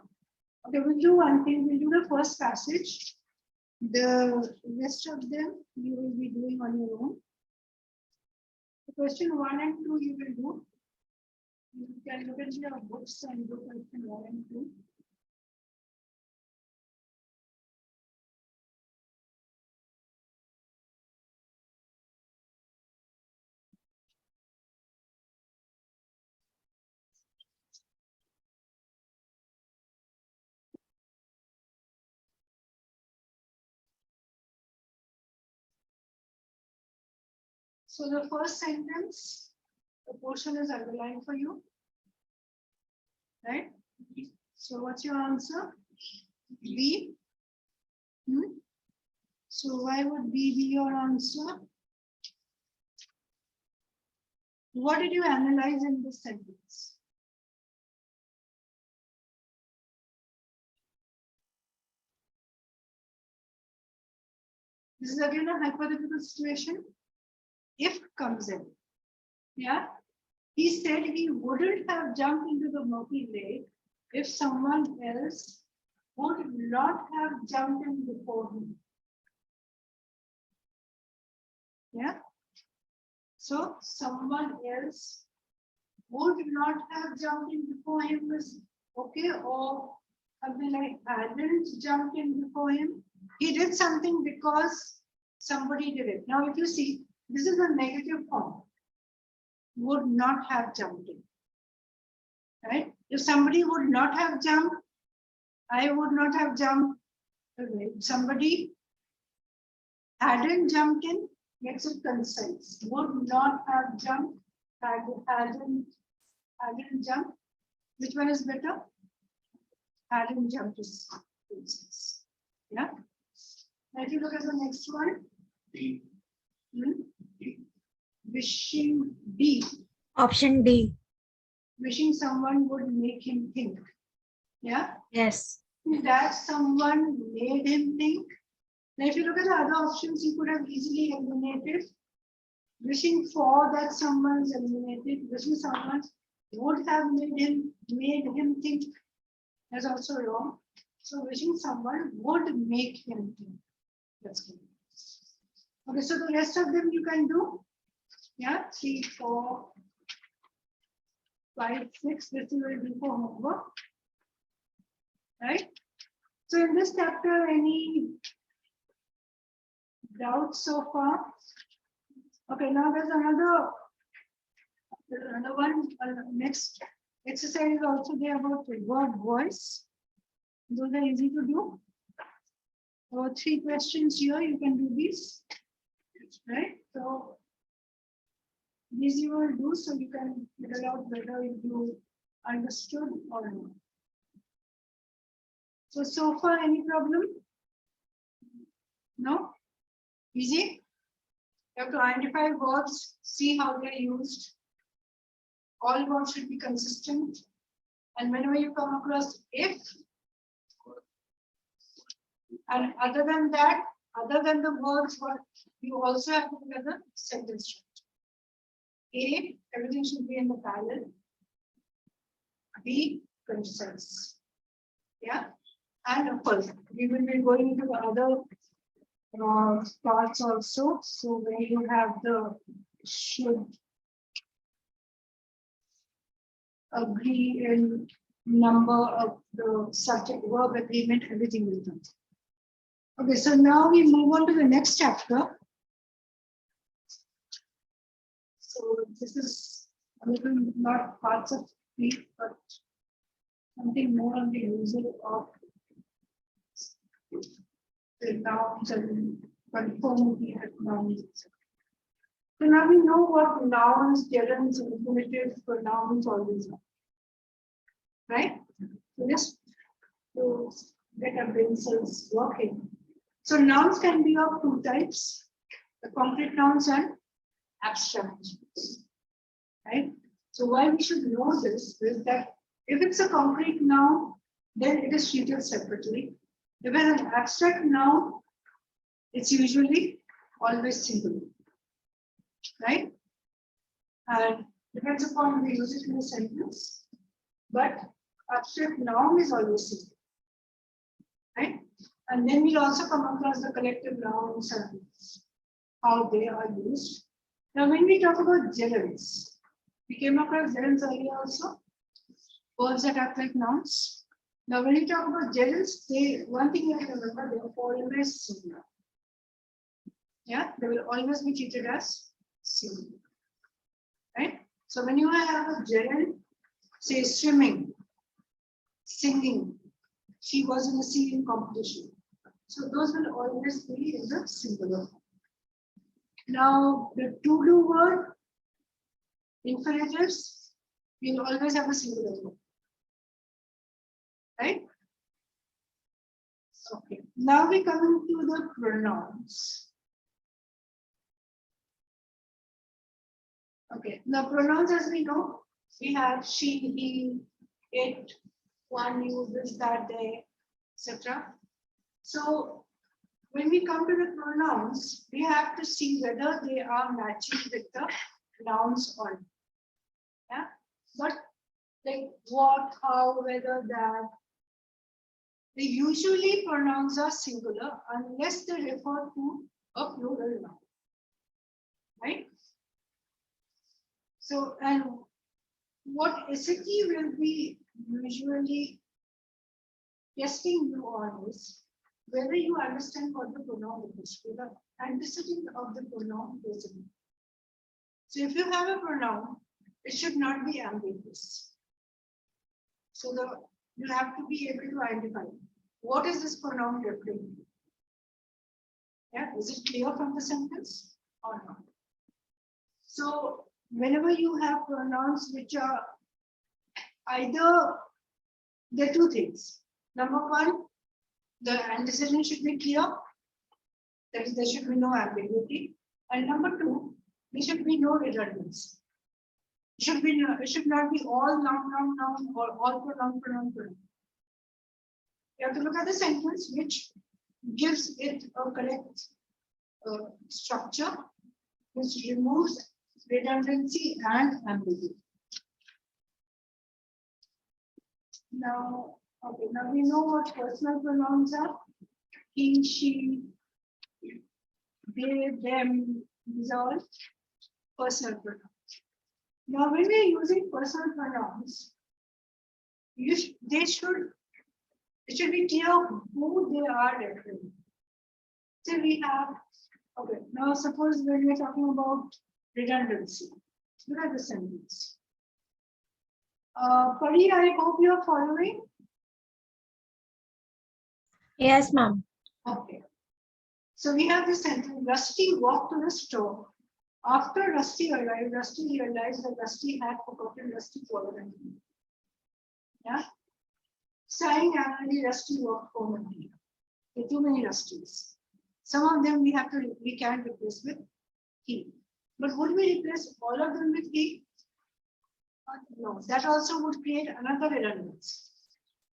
Okay, we'll do one thing. We'll do the first passage. The rest of them you will be doing on your own. The question 1 and 2 you will do. You can look at your books and do question 1 and 2. So the first sentence, the portion is underlined for you, right? So what's your answer? B. So why would B be your answer? What did you analyze in this sentence? This is again a hypothetical situation. If comes in, yeah. He said he wouldn't have jumped into the murky lake if someone else would not have jumped in before him. Yeah. So someone else would not have jumped in before him was okay, or something like hadn't jumped in before him. He did something because somebody did it. Now, if you see, this is a negative form. Would not have jumped in. Right? If somebody would not have jumped, I would not have jumped. Somebody hadn't jumped in, makes it concise. Would not have jumped, hadn't jumped. Which one is better? Hadn't jumped is concise. Yeah. Now if you look at the next one. D. Wishing D. Option D. Wishing someone would make him think. Yeah. Yes. That someone made him think. Now, if you look at the other options, you could have easily eliminated. Wishing for that someone's eliminated. Wishing someone would have made him think. That's also wrong. So wishing someone would make him think. That's good. Okay, so the rest of them you can do. Yeah, 3, 4, 5, 6. This you will do for homework. Right? So in this chapter, any doubts so far? Okay, now there's another one. Next exercise is also there about the word voice. Those are easy to do. So 3 questions here, you can do these. Right? So these you will do so you can figure out whether you understood or not. So far, any problem? No? Easy? You have to identify words, see how they're used. All words should be consistent. And whenever you come across if, and other than that, other than the words, what you also have to look at the sentence structure. A, everything should be in the parallel. B, concise. Yeah. And of course, we will be going into the other parts also. So when you have the should agree in number of the subject verb agreement, everything will come. Okay, so now we move on to the next chapter. So this is a little not parts of speech, but something more on the usage of the nouns and conformity of nouns. So now we know what nouns, gerunds, infinitive, pronouns, all these are. Right? So just to get our brain cells working. So nouns can be of two types, the concrete nouns and abstract nouns. Right? So why we should know this is that if it's a concrete noun, then it is treated separately. If it's an abstract noun, it's usually always singular. Right? And depends upon we use it in a sentence, but abstract noun is always singular. Right? And then we'll also come across the collective nouns and how they are used. Now, when we talk about gerunds, we came across gerunds earlier also, words that act like nouns. Now, when we talk about gerunds, one thing you have to remember, they are always singular. Yeah, they will always be treated as singular. Right? So when you have a gerund, say swimming, singing, she was in a singing competition. So those will always be in the singular form. Now the to-do word, infinitives, will always have a singular form. Right? Okay. Now we come to the pronouns. Okay. Now pronouns, as we know, we have she, he, it, one, you, this, that, they, etc. So when we come to the pronouns, we have to see whether they are matching with the nouns or not. Yeah, but like what, how, whether, that. They usually pronouns are singular unless they refer to a plural noun. Right? So, and what SAT will be usually testing you on is whether you understand what the pronoun is, with the antecedent of the pronoun present. So if you have a pronoun, it should not be ambiguous. So you have to be able to identify what is this pronoun referring to. Yeah, is it clear from the sentence or not? So whenever you have pronouns which are either, there are two things. Number one, the antecedent should be clear, that is, there should be no ambiguity. And number two, there should be no redundancy. It should not be all noun, or all pronoun. You have to look at the sentence which gives it a correct structure, which removes redundancy and ambiguity. Now, okay, now we know what personal pronouns are. He, she, they, them, these are all personal pronouns. Now, when we are using personal pronouns, it should be clear who they are referring to. So we have, okay, now suppose when we are talking about redundancy, look at the sentence. Pari, I hope you are following. Yes, ma'am. Okay. So we have this sentence, Rusty walked to the store. After Rusty arrived, Rusty realized that Rusty had forgotten Rusty followed him. Yeah. Sighing angrily, Rusty walked home again. There are too many Rusties. Some of them we can replace with he. But would we replace all of them with he? No, that also would create another redundancy.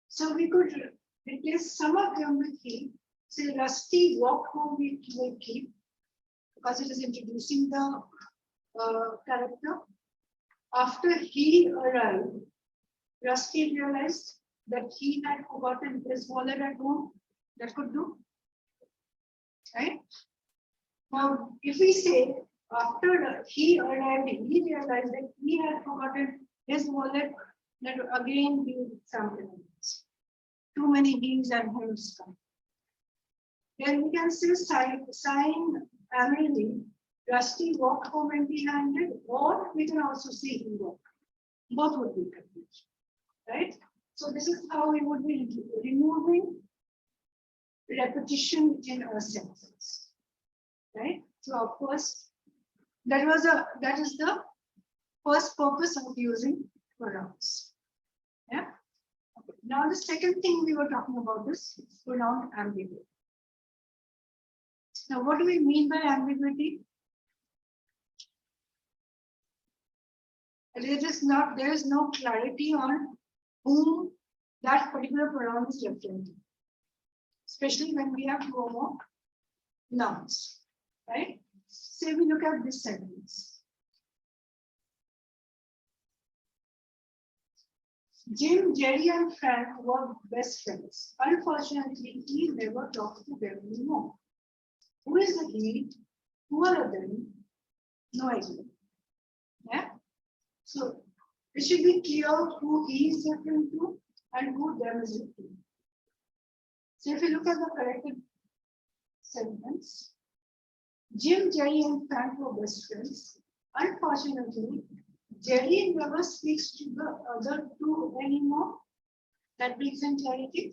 So we could replace some of them with he. Say Rusty walked home with he, because it is introducing the character. After he arrived, Rusty realized that he had forgotten his wallet at home. That could do. Right? Now, if we say after he arrived, he realized that he had forgotten his wallet, that again be something else. Too many he's and hims come. Then we can say sighing angrily, Rusty walked home empty-handed, or we can also see him walk. Both would be confused, right? So this is how we would be removing repetition in a sentence, right? So of course, That is the first purpose of using pronouns. Yeah. Okay. Now the second thing we were talking about is pronoun ambiguity. Now, what do we mean by ambiguity? There is no clarity on whom that particular pronoun is referring to, especially when we have two or more nouns, right? Say we look at this sentence. Jim, Jerry, and Frank were best friends. Unfortunately, he never talked to them anymore. Who is the he? Who are them? No idea. Yeah. So it should be clear who he is referring to and who them is referring to. So if you look at the corrected sentence, Jim, Jerry, and Frank were best friends. Unfortunately, Jerry never speaks to the other two anymore. That brings in clarity.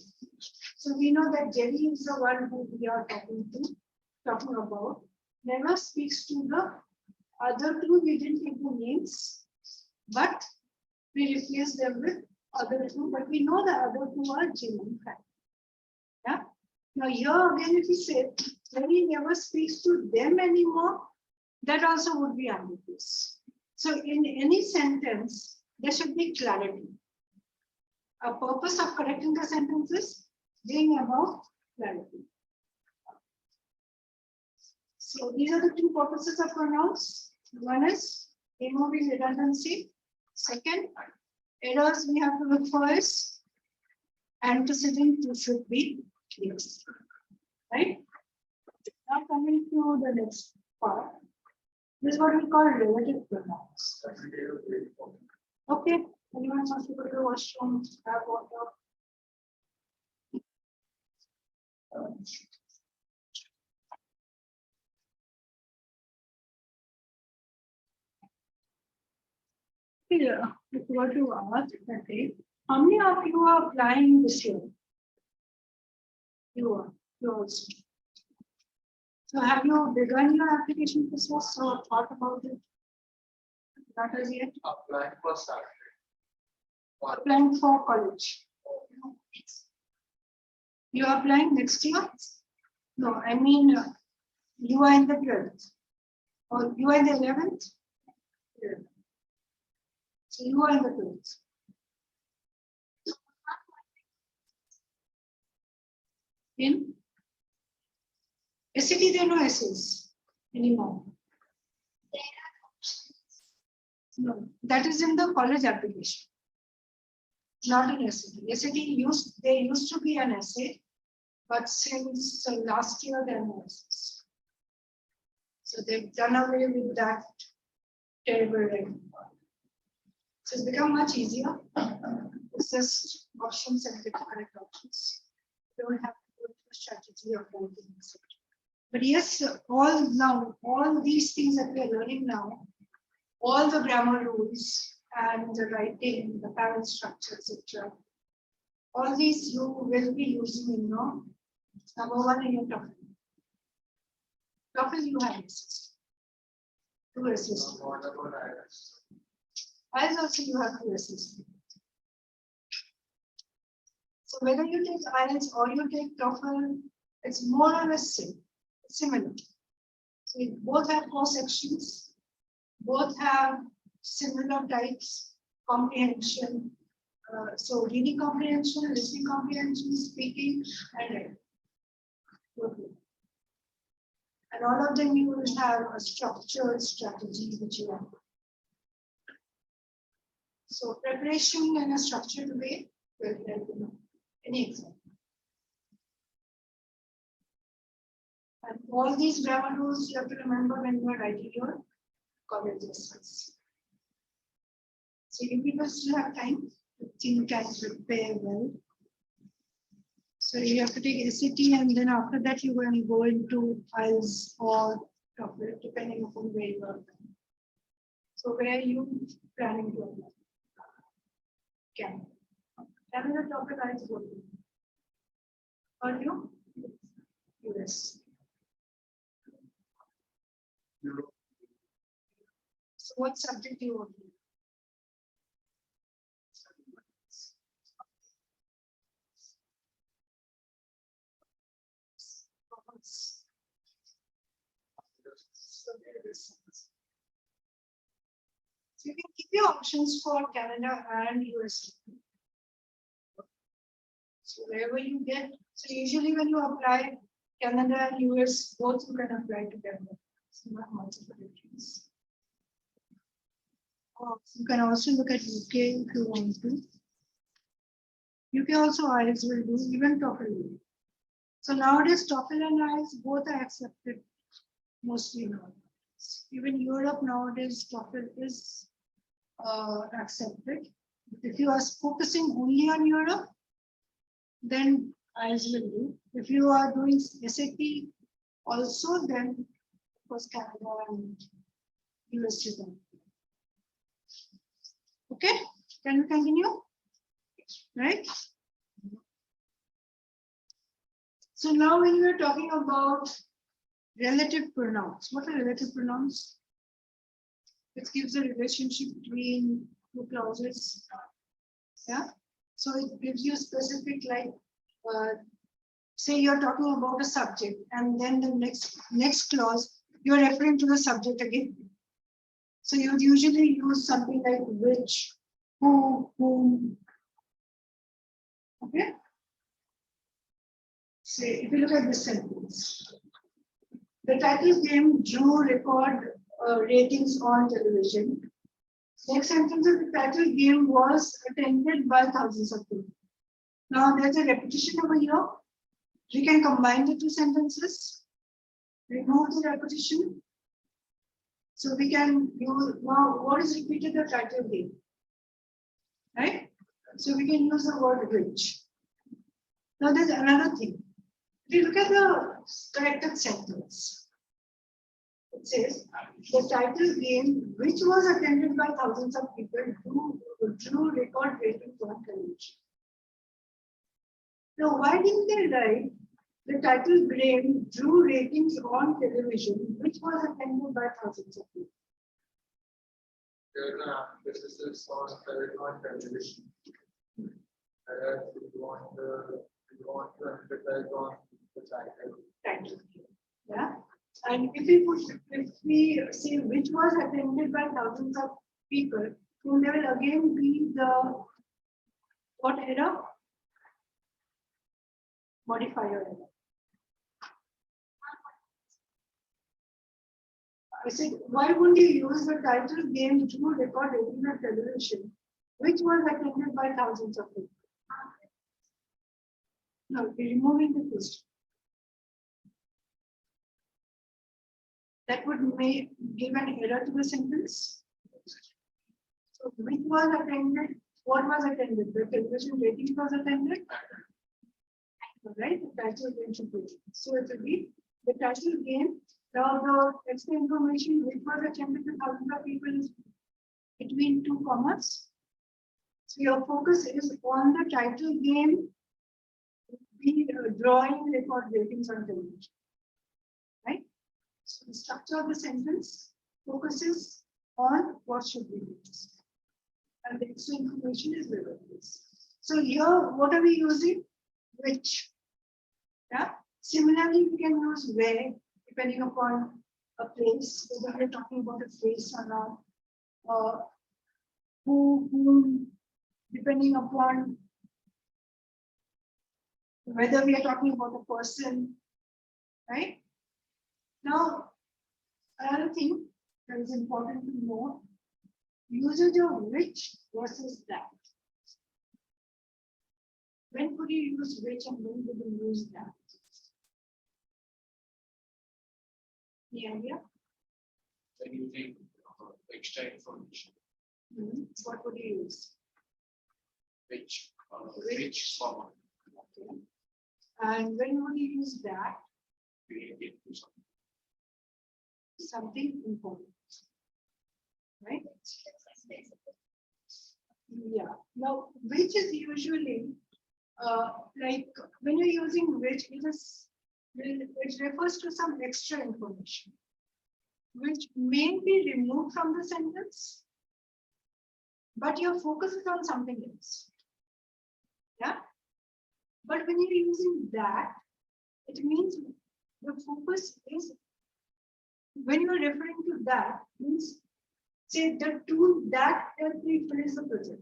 So we know that Jerry is the one who we are talking about. Never speaks to the other two. We didn't take the names, but we replace them with other two. But we know the other two are Jim and Frank. Yeah. Now here again, if we say Jerry never speaks to them anymore, that also would be ambiguous. So in any sentence, there should be clarity. A purpose of correcting the sentence is bringing about clarity. So these are the two purposes of pronouns. One is removing redundancy. Second, errors we have to look for is antecedent should be clear. Right? Now coming to the next part. This is what we call relative pronouns. Okay. Anyone wants to go to the washroom, have water? Here, if you were to ask, okay, how many of you are applying this year? You also. So have you begun your application process or thought about it? Not as yet. Applying for salary. Applying for college. You are applying next year? No, I mean you are in the 12th or you are in the 11th. Yeah. So you are in the 12th. In SAT, there are no essays anymore. No, that is in the college application, not an SAT. There used to be an essay, but since last year there are no essays. So they've done away with that terrible thing. So it's become much easier. It's just options and the correct options. You don't have to go to a strategy of writing, etc. But yes, all these things that we are learning now, all the grammar rules and the writing, the parent structure, etc. All these you will be using in your number one in your TOEFL. TOEFL you have assist. Two assist. IELTS also you have to assist. So whether you take IELTS or you take TOEFL, it's more or less similar. So both have 4 sections, both have similar types, comprehension. So reading comprehension, listening comprehension, speaking, and writing. Okay. And all of them you will have a structured strategy which you have. So preparation in a structured way will help you any exam. And all these grammar rules you have to remember when you are writing your college essays. So you people still have time to think and prepare well. So you have to take SAT and then after that you will go into IELTS or TOEFL depending upon where you are. So where are you planning to apply? Canada. Canada TOEFL IELTS both. Or you? US. what subject you want? So you can keep your options for Canada and US. So wherever you get, so usually when you apply Canada and US, both you can apply together. So not multiple countries. You can also look at UK if you want to. UK also IELTS will do, even TOEFL will do. So nowadays TOEFL and IELTS both are accepted mostly nowadays. Even Europe nowadays TOEFL is accepted. If you are focusing only on Europe, then IELTS will do. If you are doing SAT also, then of course Canada and US will do. Okay, can we continue? Right? So now when we are talking about relative pronouns, what are relative pronouns? It gives a relationship between two clauses. Yeah. So it gives you specific, like, say you're talking about a subject, and then the next clause, you're referring to the subject again. So you would usually use something like which, who, whom. Okay. Say, if you look at this sentence, the title game drew record ratings on television. Next sentence of the title game was attended by thousands of people. Now there's a repetition over here. We can combine the two sentences, remove the repetition. So we can use, now what is repeated the title game, right? So we can use the word which. Now there's another thing. If you look at the corrected sentence, it says the title game, which was attended by thousands of people, drew record ratings on television. Now, why didn't they write the title game drew ratings on television, which was attended by thousands of people? This is on television. If you want to emphasize on the title. Title. Yeah. And if we say which was attended by thousands of people, then there will again be the what error? Modifier error. I said, why wouldn't you use the title game to record rating on television, which was attended by thousands of people? No, we're removing the question. That would give an error to the sentence. So which was attended? What was attended? The television rating was attended. Right? The title game should be. So it will be the title game. Now the extra information which was attended to thousands of people is between two commas. So your focus is on the title game, be drawing record ratings on television. Right? So the structure of the sentence focuses on what should be used. And the extra information is where it is. So here, what are we using? Which. Yeah. Similarly, we can use where, depending upon a place, whether we're talking about a place or not. Who, depending upon whether we are talking about a person, right? Now, another thing that is important to know, usage of which versus that. When could you use which and when would you use that? Any idea? When using extra information, What would you use? which comma, Okay. And when would you use that? related to something. Something important. Right? Yeah. Now, which is usually like when you're using which, it refers to some extra information. which may be removed from the sentence, but your focus is on something else. Yeah. But when you're using that, it means the focus is, when you're referring to that, means say the tool that helped me finish the project.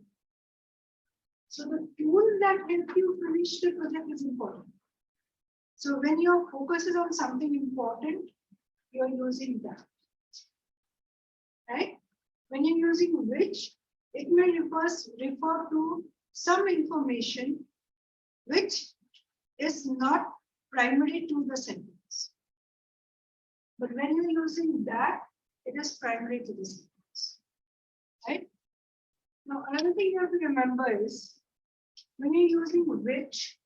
So the tool that helped you finish the project is important. So when your focus is on something important, you're using that. Right? When you're using which, it may refer to some information which is not primary to the sentence. But when you're using that, it is primary to the sentence. Right? Now, another thing you have to remember is when you're using which,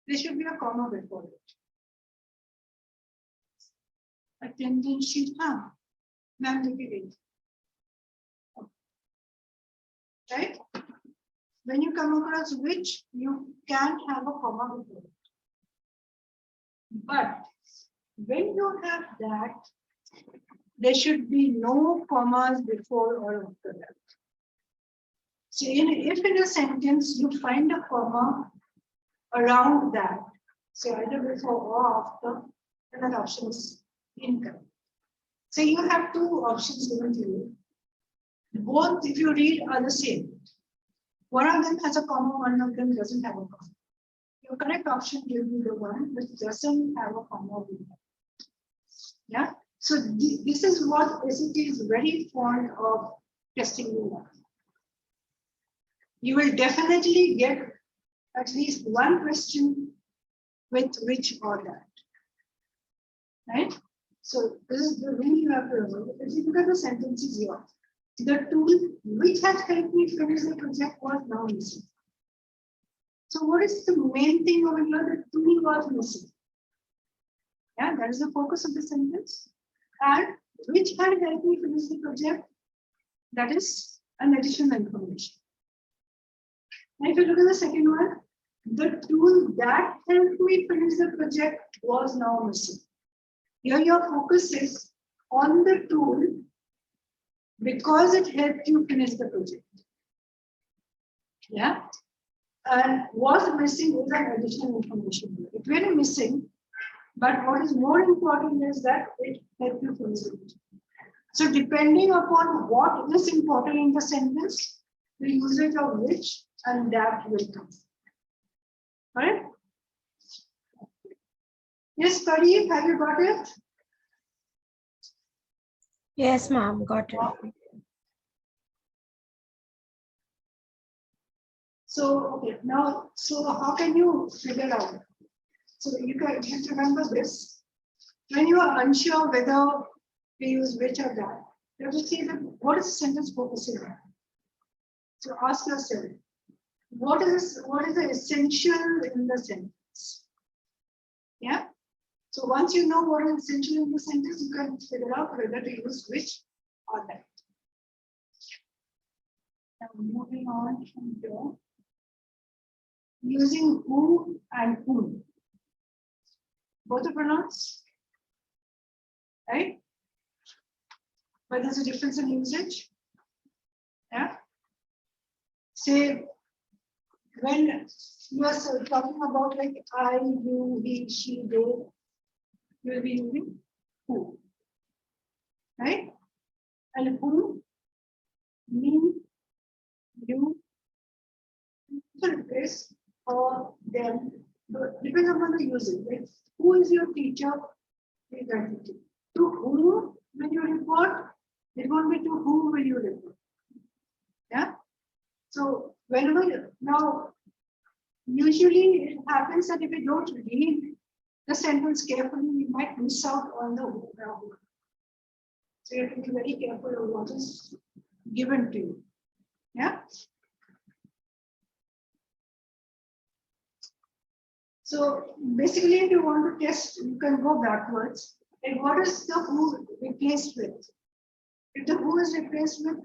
there should be a comma before it. Attendance sheet, ma'am, look at it. Right? When you come across which, you can't have a comma before it. But when you have that, there should be no commas before or after that. So if in a sentence you find a comma around that, so either before or after, then that option is incorrect. So you have two options given to you. Both, if you read, are the same. One of them has a comma, one of them doesn't have a comma. Your correct option will be the one which doesn't have a comma. Yeah. So this is what SAT is very fond of testing you on. You will definitely get at least one question with which or that. Right? So this is the way you have to remember. If you look at the sentences here, the tool which has helped me finish the project was now missing. So what is the main thing over here? The tool was missing. Yeah, that is the focus of the sentence. And which had helped me finish the project? That is an additional information. Now, if you look at the second one, the tool that helped me finish the project was now missing. Here, your focus is on the tool because it helped you finish the project. Yeah. And was missing is an additional information. It will be missing, but what is more important is that it helped you finish the project. So, depending upon what is important in the sentence, the usage of which and that will come. Alright? Yes, Kari, have you got it? Yes, ma'am, got it. So, okay, now, so how can you figure out? So you can just remember this. When you are unsure whether to use which or that, you have to see that what is the sentence focusing on. So ask yourself, what is the essential in the sentence? Yeah. So once you know what is essential in the sentence, you can figure out whether to use which or that. Now moving on from here. Using who and whom. Both are pronouns, right? But there's a difference in usage. Yeah. Say when you are talking about like I, you, he, she, they, you will be using who, right? And who, me, you, this or them, depends upon the usage. Like, who is your teacher? To whom will you report? It won't be to whom will you report. Yeah. So whenever now, usually it happens that if you don't read the sentence carefully, you might miss out on the who. So you have to be very careful of what is given to you. Yeah. So basically, if you want to test, you can go backwards. And what is the who replaced with? If the who is replaced with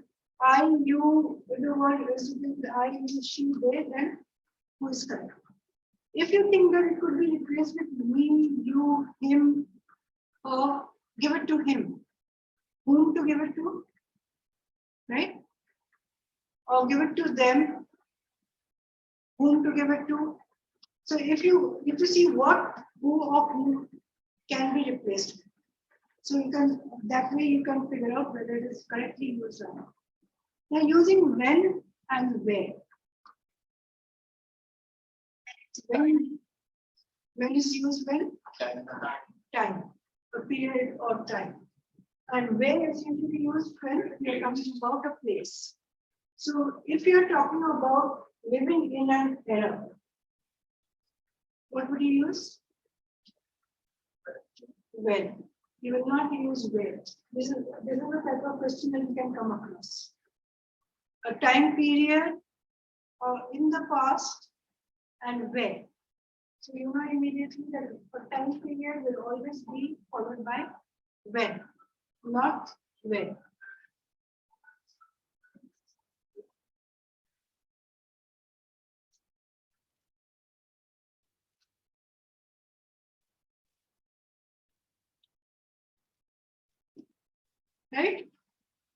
I, you, the word is with I, you, she, they, then who is correct? If you think that it could be replaced with me, you, him, or give it to him. whom to give it to, right? Or give it to them, whom to give it to. So if you see what, who or whom can be replaced. So you can, that way you can figure out whether it is correctly used or not. Now using when and where. When is used when? Time, a period or time. And where is usually used when we are talking about a place. So if you are talking about living in an era, what would you use? When. You will not use where. This is the type of question that you can come across. A time period or in the past and where. So you know immediately that a time period will always be followed by when, not where. Right?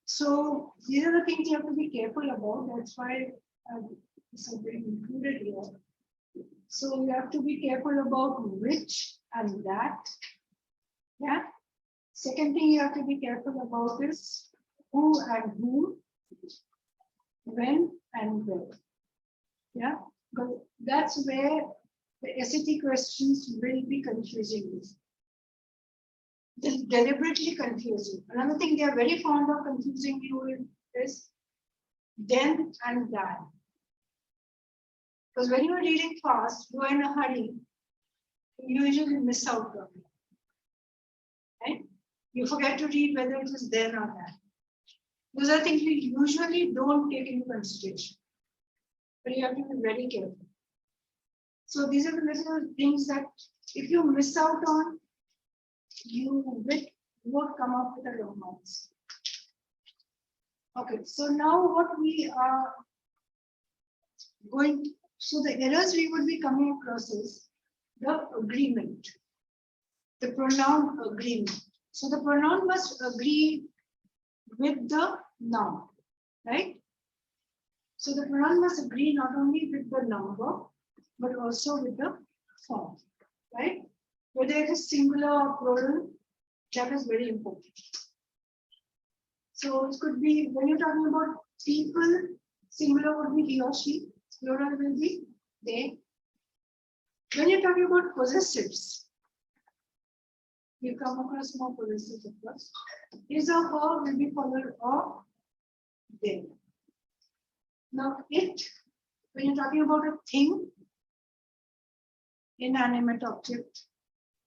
So these are the things you have to be careful about. That's why this has been included here. So you have to be careful about which and that. Yeah. Second thing you have to be careful about is who and whom, when and where. Yeah. Because that's where the SAT questions will be confusing. They're deliberately confusing. Another thing they are very fond of confusing you with is then and that. Because when you are reading fast, you are in a hurry, you usually miss out on it. Right? You forget to read whether it is then or that. Those are things we usually don't take into consideration. But you have to be very careful. So these are the little things that if you miss out on, you won't come up with a wrong marks. Okay, so now what we are going, so the errors we would be coming across is the agreement, the pronoun agreement. So the pronoun must agree with the noun, right? So the pronoun must agree not only with the number, but also with the form, right? Whether it is singular or plural, that is very important. So it could be, when you're talking about people, singular would be he or she, plural will be they. When you're talking about possessives, you come across more possessives, of course. His or her will be followed of them. Now it, when you're talking about a thing, inanimate object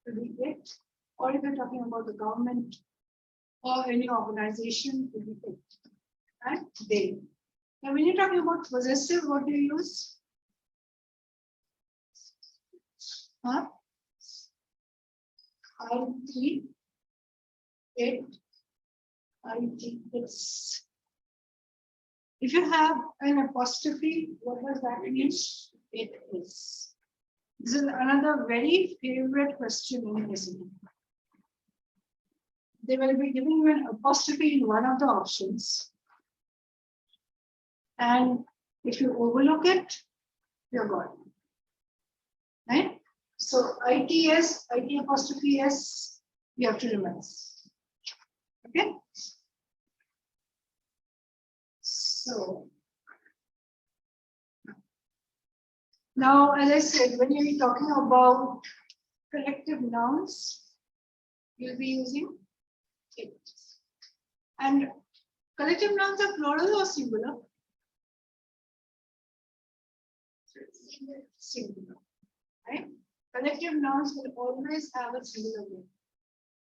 will be it, or if you're talking about the government or any organization, will be it, and they. Now when you're talking about possessive, what do you use? Huh? IT, it, IT, it's. If you have an apostrophe, what does that mean? It is. This is another very favorite question in listening. They will be giving you an apostrophe in one of the options. And if you overlook it, you're gone. Right? So ITS, IT apostrophe S, you have to remember. Okay? So now, as I said, when you're talking about collective nouns, you'll be using it. And collective nouns are plural or singular? Singular. Right? Collective nouns will always have a singular name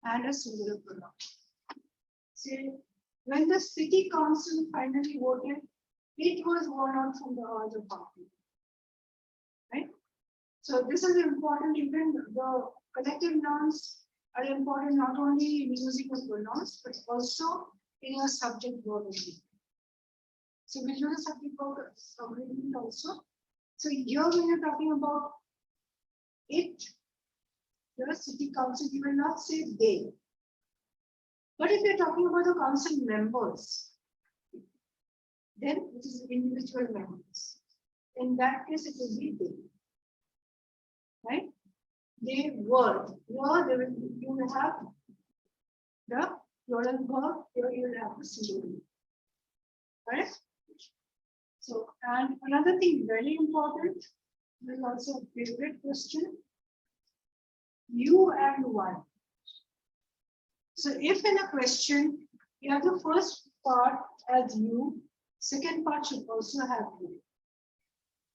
and a singular pronoun. Say, when the city council finally voted, it was worn out from the hours of party. Right? So this is important. Even the collective nouns are important not only in using the pronouns, but also in your subject verb agreement. So we'll do the subject verb agreement also. So here when you're talking about it, the city council, you will not say they. But if you're talking about the council members, then it is individual members. In that case, it will be they. Right? They were. Here you will have the plural verb, here you will have the singular. Right? So, and another thing very important, this is also a favorite question. You and one. So if in a question, you have the first part as you, second part should also have you.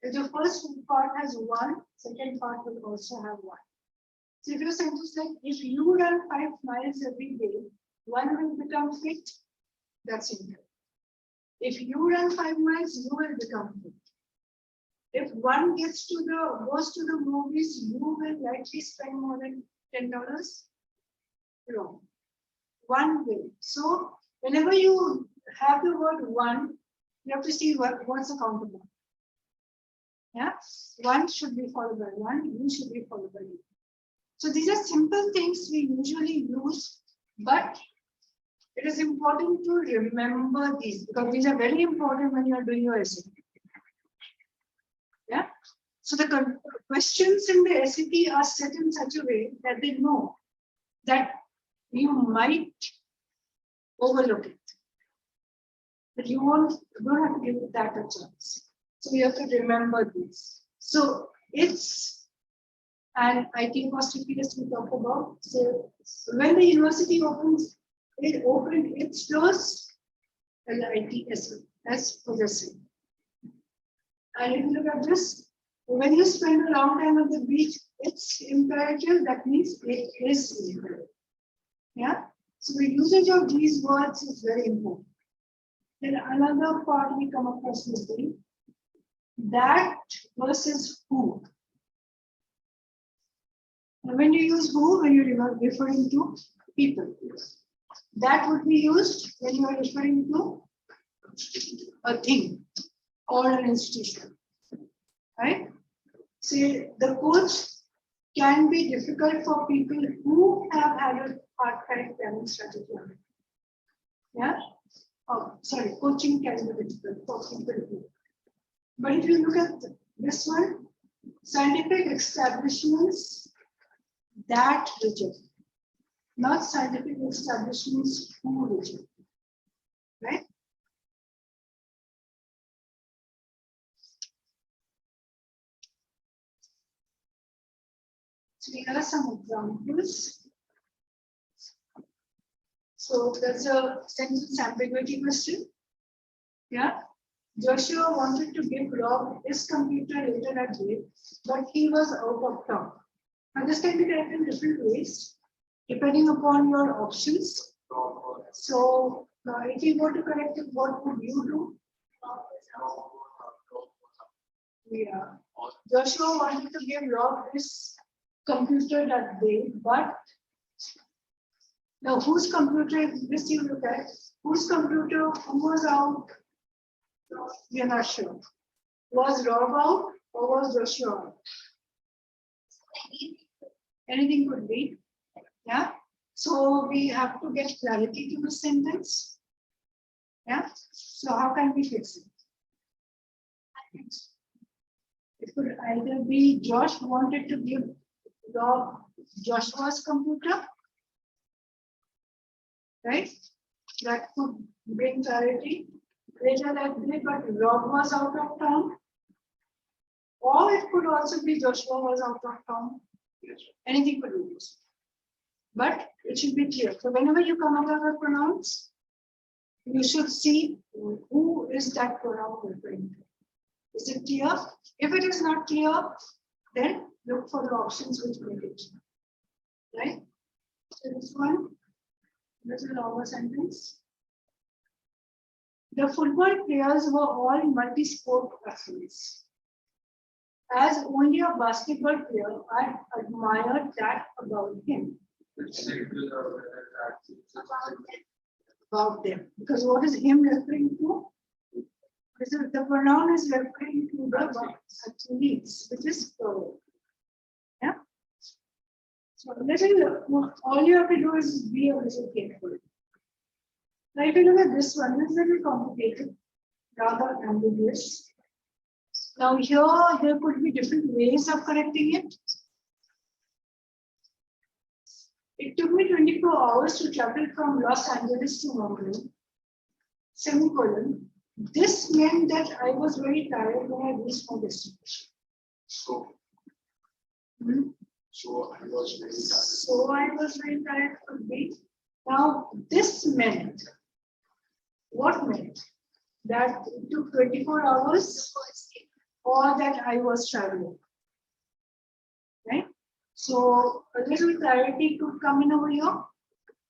If the first part has one, second part will also have one. So if your sentence like, if you run 5 miles every day, one will become fit, that's incorrect. If you run 5 miles, you will become fit. If one goes to the movies, you will likely spend more than $10. No. One will. So whenever you have the word one, you have to see what's the counterpart. Yeah, one should be followed by one, you should be followed by you. So these are simple things we usually use, but it is important to remember these because these are very important when you are doing your essay. Yeah. So the questions in the SAT are set in such a way that they know that you might overlook it, but you don't have to give that a chance. So you have to remember this. So it's an IT possibilities we talk about. So when the university opens, it opened its doors and the ITS as possessive. And if you look at this, when you spend a long time on the beach, it's imperative, that means it is imperative. Yeah. So the usage of these words is very important. Then another part we come across is the that versus who. And when you use who, when you're referring to people, that would be used when you are referring to a thing or an institution, right? Say the coach can be difficult for people who have had a hard-time planning strategy. Yeah. Oh, sorry, coaching can be difficult for people who. But if you look at this one, scientific establishments that reject, not scientific establishments who reject, right? So here are some examples. So there's a sentence ambiguity question. Yeah. Joshua wanted to give Rob his computer later that day, but he was out of town. Now this can be corrected in different ways, depending upon your options. So if you go to correct it, what would you do? Yeah. Joshua wanted to give Rob his computer that day, but now whose computer, this you look at, whose computer, who was out? We are not sure. Was Rob out or was Joshua out? Anything could be. Yeah. So we have to get clarity to the sentence. Yeah. So how can we fix it? It could either be Josh wanted to give Rob Joshua's computer, right? That could bring clarity. Later that day, but Rob was out of town. Or it could also be Joshua was out of town. Anything could be used. But it should be clear. So whenever you come up with pronouns, you should see who is that pronoun referring to. Is it clear? If it is not clear, then look for the options which make it clear. Right? So this one, this is a longer sentence. The football players were all multi-sport athletes. As only a basketball player, I admired that about him. About them. Because what is him referring to? The pronoun is referring to the athletes, which is plural. Yeah. So all you have to do is be a little careful. Now, if you look at this one, it's very complicated, rather ambiguous. Now, here there could be different ways of correcting it. It took me 24 hours to travel from Los Angeles to Mumbai. Semicolon. This meant that I was very tired when I reached my destination. So, Hmm. so I was very tired. So I was very tired could be. Now, this meant, what meant? That it took 24 hours or that I was traveling. Right? So a little clarity could come in over here.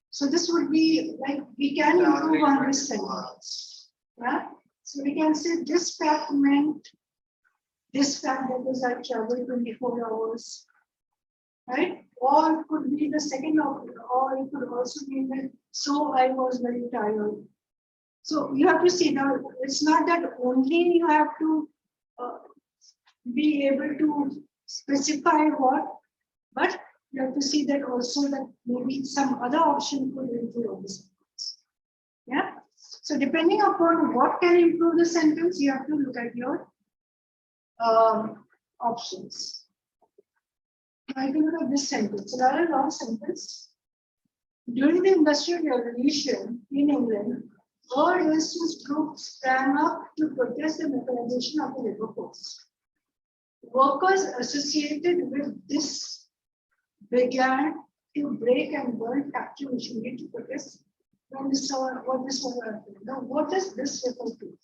So this would be like we can improve on this sentence. Yeah? So we can say this fact meant this fact, that is I traveled 24 hours. Right? Or it could be the second option, or it could also mean that so I was very tired. So you have to see now, it's not that only you have to be able to specify what, but you have to see that also that maybe some other option could improve the sentence. Yeah. So depending upon what can improve the sentence, you have to look at your options. I can look at this sentence. It's a rather long sentence. During the Industrial Revolution in England, all resistance groups sprang up to protest the mechanization of the labor force. Workers associated with this began to break and burn factory machinery to protest when they saw what this was. Now, what does this refer to?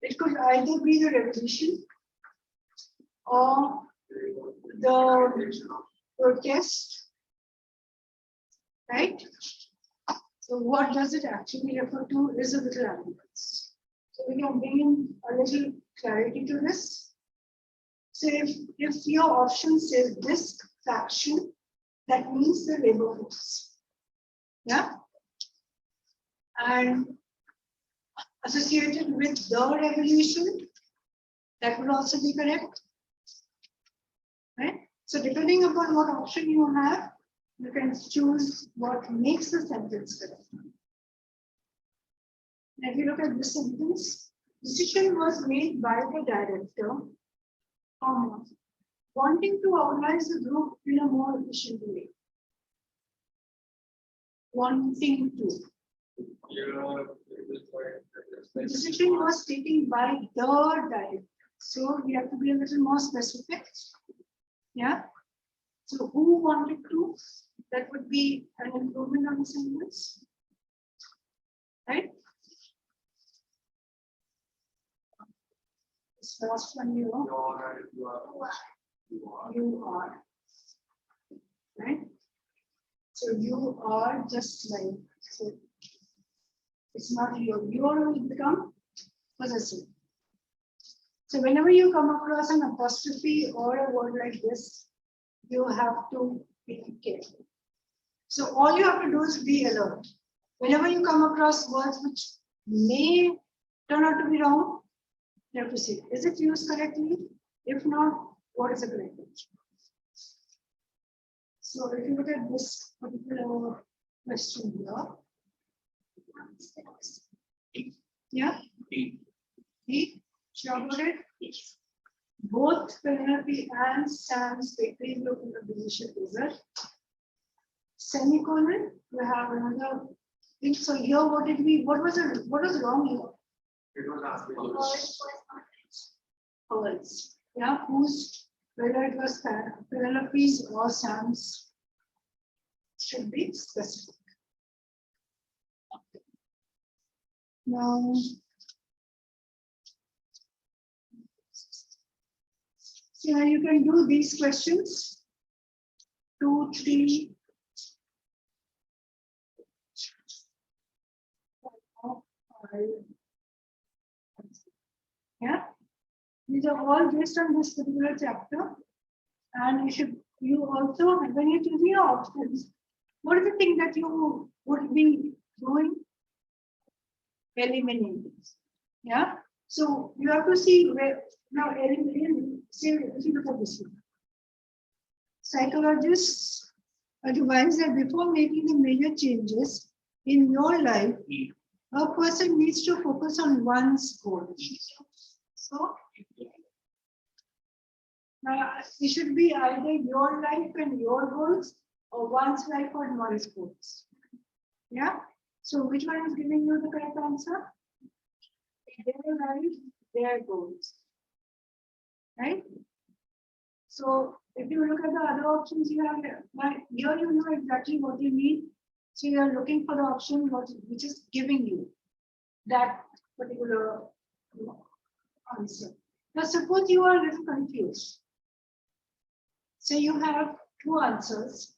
It could either be the revolution or the protest, right? So what does it actually refer to is a little ambiguous. So we can bring in a little clarity to this. So if your option says this faction, that means the labor force. Yeah. And associated with the revolution, that would also be correct. Right? So depending upon what option you have, you can choose what makes the sentence correct. And if you look at this sentence, decision was made by the director, wanting to organize the group in a more efficient way. Wanting to. The decision was taken by the director. So we have to be a little more specific. Yeah. So who wanted to? That would be an improvement on the sentence. Right? This first one you are. Right? So you are just like, so it's not your will become possessive. So whenever you come across an apostrophe or a word like this, you have to be careful. So all you have to do is be alert. Whenever you come across words which may turn out to be wrong, you have to see, is it used correctly? If not, what is the correct answer? So if you look at this particular question here, yeah, sure about it? Both Penelope and Sam's bakery look in the delicious dessert. Semicolon, we have another thing. So here, what was wrong here? It was Words. Yeah, whose, whether it was Penelope's or Sam's, should be specific. Now, so you can do these questions. 2, 3. Yeah, these are all based on this particular chapter, and you also, when you choose your options, what is the thing that you would be doing? Eliminating. Yeah, so you have to see where now eliminating. Say, if you look at this one, psychologists advise that before making the major changes in your life, a person needs to focus on one's goals. So, it should be either your life and your goals or one's life and one's goals. Yeah? So, which one is giving you the correct answer? Their life, their goals. Right? So, if you look at the other options you have here, here you know exactly what you need. So, you are looking for the option which is giving you that particular answer. Now, suppose you are a little confused. Say you have two answers,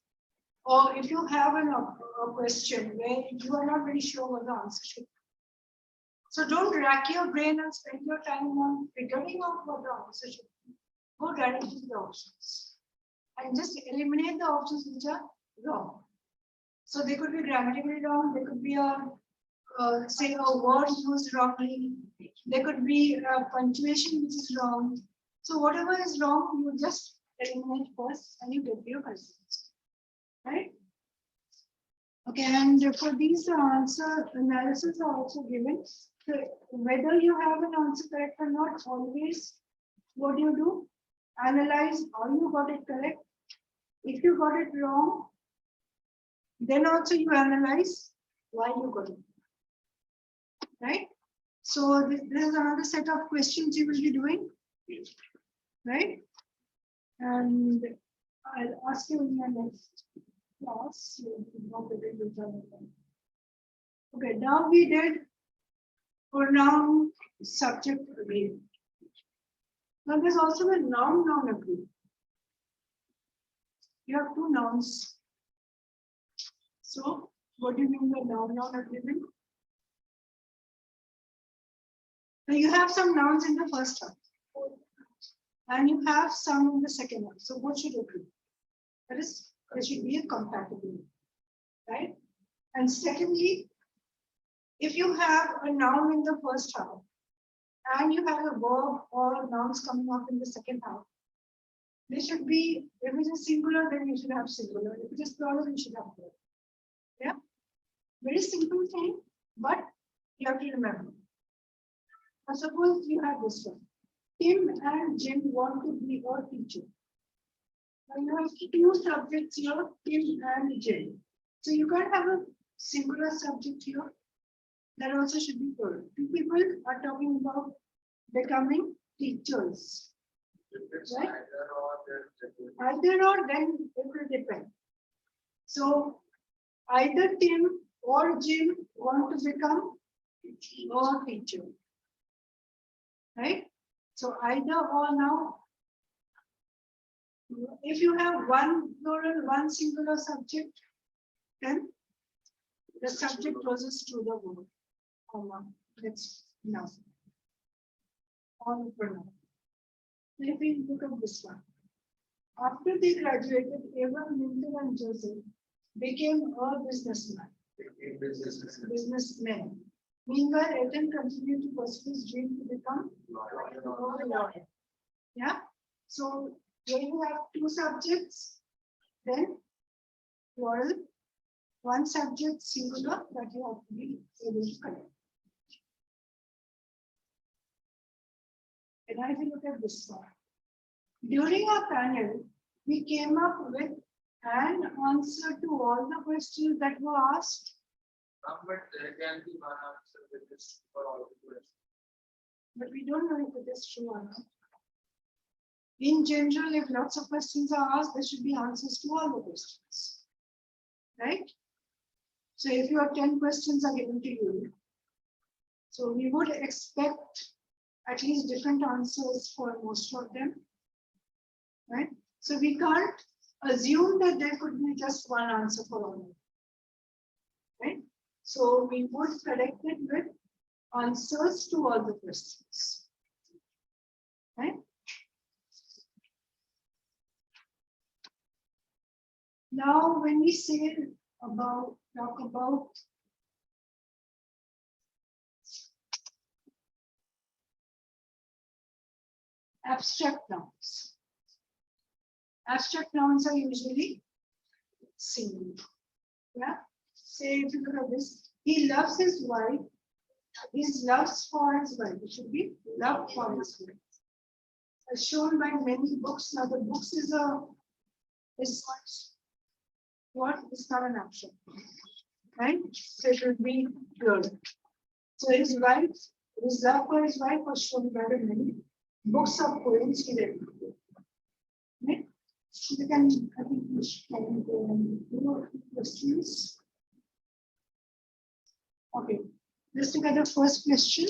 or if you have a question where you are not very sure what the answer should be. So don't rack your brain and spend your time on figuring out what the answer should be. Go directly to the options and just eliminate the options which are wrong. So they could be grammatically wrong, they could be say a word used wrongly, there could be a punctuation which is wrong. So whatever is wrong, you just eliminate first and you get your answers. Right? Okay, and for these answer analysis are also given. So whether you have an answer correct or not, always what do you do? Analyze how you got it correct. If you got it wrong, then also you analyze why you got it. Right? So this is another set of questions you will be doing. Right? And I'll ask you in your next class. Okay, now we did pronoun subject again. Now there's also a noun agreement. You have two nouns. So what do you mean by noun agreement? Now you have some nouns in the first half. And you have some in the second one. So what should agree? That is, there should be a compatibility, right? And secondly, if you have a noun in the first half and you have a verb or nouns coming up in the second half, they should be, if it is singular, then you should have singular. If it is plural, you should have plural. Yeah? Very simple thing, but you have to remember. Now suppose you have this one. Tim and Jim want to be a teacher. Now you have two subjects here, Tim and Jim. So you can't have a singular subject here. That also should be plural. Two people are talking about becoming teachers. Right? Either or, then it will depend. So either Tim or Jim want to become a teacher. Right? So either or now, if you have one plural, one singular subject, then the subject closest to the verb. That's now. On pronoun. If we look at this one. After they graduated, Eva, Minton, and Joseph became a businessman. Businessman. Meanwhile, Ethan continued to pursue his dream to become a lawyer. Yeah. So when you have two subjects, then plural, one subject singular that you have to be able to connect. And I will look at this one. During our panel, we came up with an answer to all the questions that were asked. But there can be one answer with this for all the questions. But we don't know if it is true or not. In general, if lots of questions are asked, there should be answers to all the questions. Right? So if you have 10 questions are given to you, so we would expect at least different answers for most of them. Right? So we can't assume that there could be just one answer for all of them. Right? So we would correct it with answers to all the questions. Right? Now, when we talk about abstract nouns. Abstract nouns are usually singular. Yeah. Say if you look at this, he loves his wife. His loves for his wife. It should be love for his wife. As shown by many books. Now the books is what is not an action, right? So it will be good. So his wife, his love for his wife was shown by the many books of poems he read. Right? You can, I think we can do questions. Okay, let's look at the first question.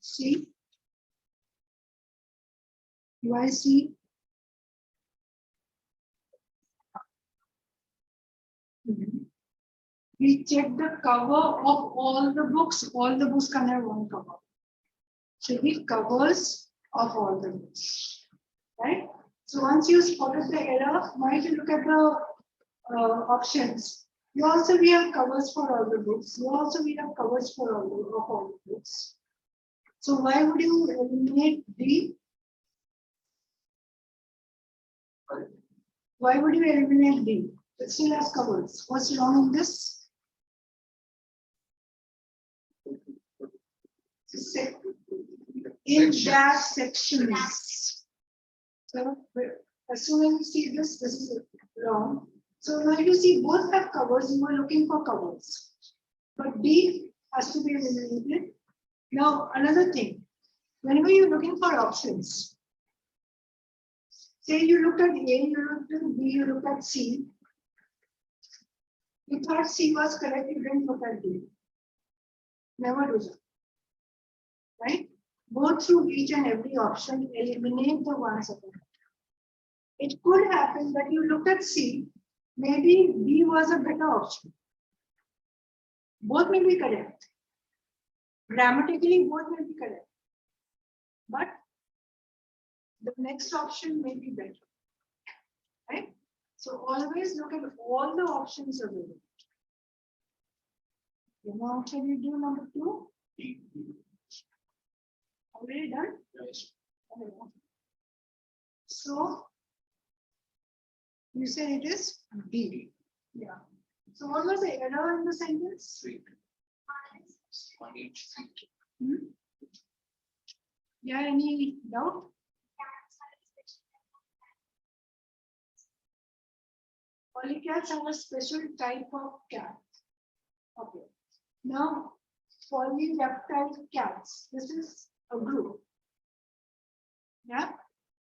See? Why see? We check the cover of all the books. All the books can have one cover. So the covers of all the books, right? So once you spotted the error, now if you look at the options, you also we have covers for all the books. You also we have covers for all the books. So why would you eliminate D? Why would you eliminate D? It still has covers. What's wrong in this? In that sections. So as soon as you see this is wrong. So now you see both have covers, you are looking for covers. But D has to be eliminated. Now another thing, whenever you're looking for options, say you looked at A, you looked at B, you looked at C. You thought C was correct, you didn't look at D. Never do that. Right? Go through each and every option, eliminate the ones above. It could happen that you looked at C, maybe B was a better option. Both may be correct. Grammatically, both may be correct. But the next option may be better. Right? So always look at all the options available. Now, can you do number 2? Already done? Yes. So you say it is D. Yeah. So what was the error in the sentence? 3. 1 each. Yeah, any doubt? Polycats have a special type of cat. Okay. Now, polyreptile cats. This is a group. Yeah.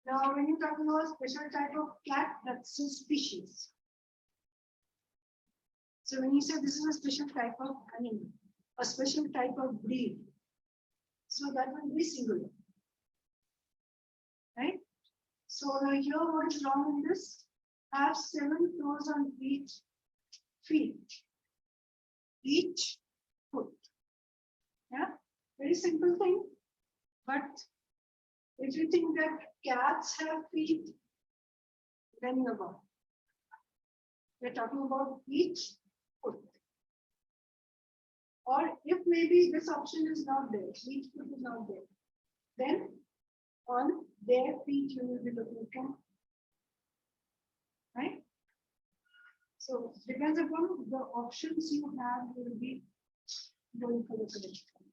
Now, when you talk about special type of cat, that's a species. So when you say this is a special type of animal, a special type of breed, so that will be singular. Right? So here, what is wrong in this? Have 7 toes on each feet, each foot. Yeah, very simple thing. But if you think that cats have feet, then you're wrong. We're talking about each foot. Or if maybe this option is not there, each foot is not there, then on their feet you will be looking from. Right? So depends upon the options you have, you will be going for the correct one.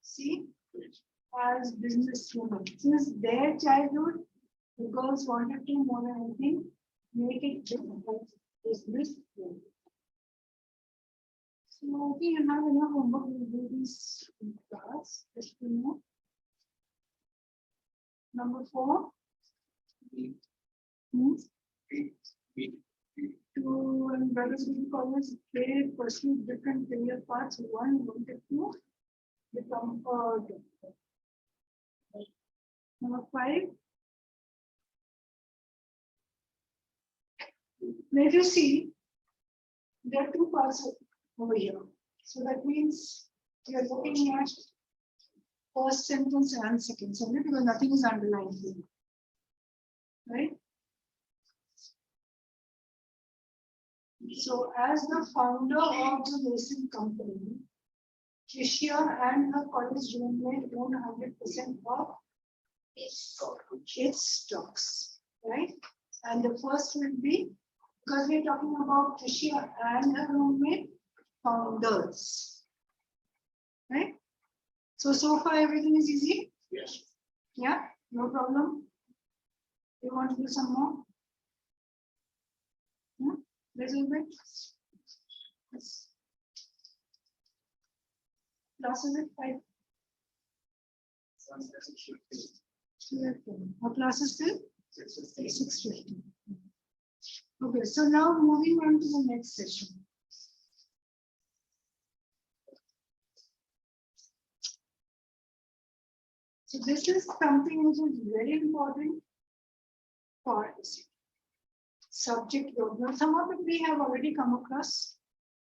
See, as business women, since their childhood, the girls wanted to more than anything, make it business women. So okay, you have enough homework, we'll do this in class, just to know. Number 4. To and brothers will college, they pursue different career paths. One wanted to become a doctor. Number 5. Now if you see, there are 2 parts over here. So that means you are looking at first sentence and second sentence because nothing is underlined here. Right? So as the founder of the racing company, Tricia and her college roommate own 100% of its stocks, right? And the first will be, because we're talking about Tricia and her roommate, founders, right? So far everything is easy? Yes. Yeah, no problem. You want to do some more? Yeah, little bit. Yes. Class is at 5. Our class is still 6:50. Okay, so now moving on to the next session. So this is something which is very important for us. Subject verb. Now some of it we have already come across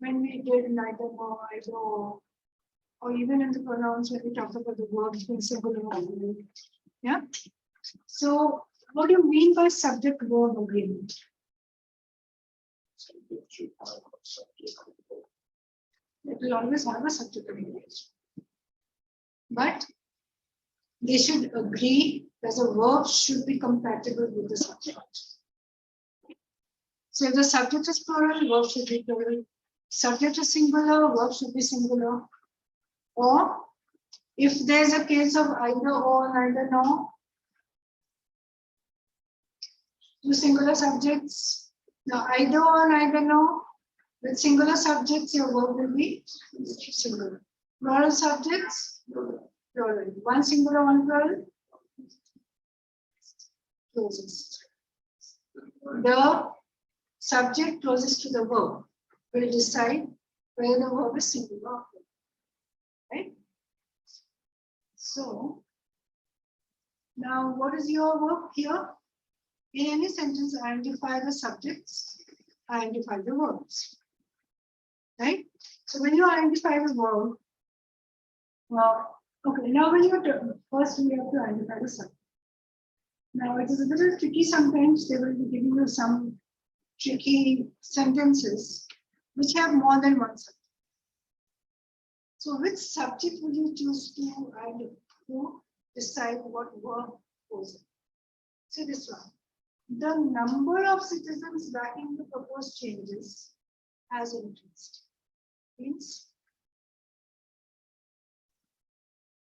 when we did neither nor, either or even in the pronouns when we talk about the verbs being singular. Yeah. So what do you mean by subject verb agreement? It will always have a subject agreement. But they should agree that the verb should be compatible with the subject. So if the subject is plural, verb should be plural. Subject is singular, verb should be singular. Or if there's a case of either or, neither nor, two singular subjects, now either or, neither nor, with singular subjects, your verb will be singular. Plural subjects, plural. One singular, one plural, closest. The subject closest to the verb will decide whether the verb is singular or plural. Right? So, now what is your work here? In any sentence, identify the subjects, identify the verbs. Right? So when you identify the verb, okay, now when you first we have to identify the subject. Now it is a little tricky sometimes, they will be giving you some tricky sentences which have more than one subject. So which subject will you choose to decide what verb goes in? So this one. The number of citizens backing the proposed changes has increased. Means,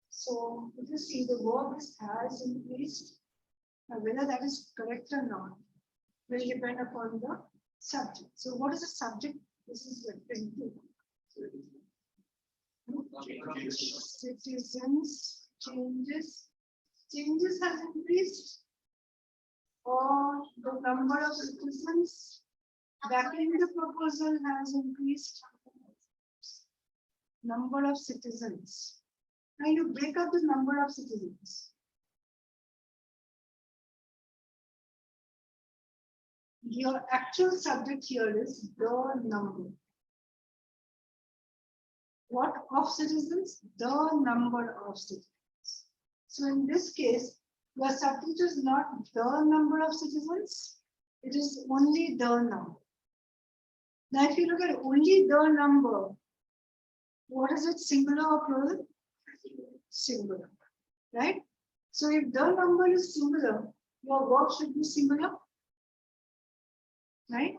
so if you see the verb is has increased, now whether that is correct or not will depend upon the subject. So what is the subject? This is referring to. Citizens, changes has increased, or the number of citizens backing the proposal has increased. Number of citizens. Now you break up the number of citizens. Your actual subject here is the number. What of citizens? The number of citizens. So in this case, your subject is not the number of citizens, it is only the number. Now if you look at only the number, what is it, singular or plural? Singular, right? So if the number is singular, your verb should be singular, right?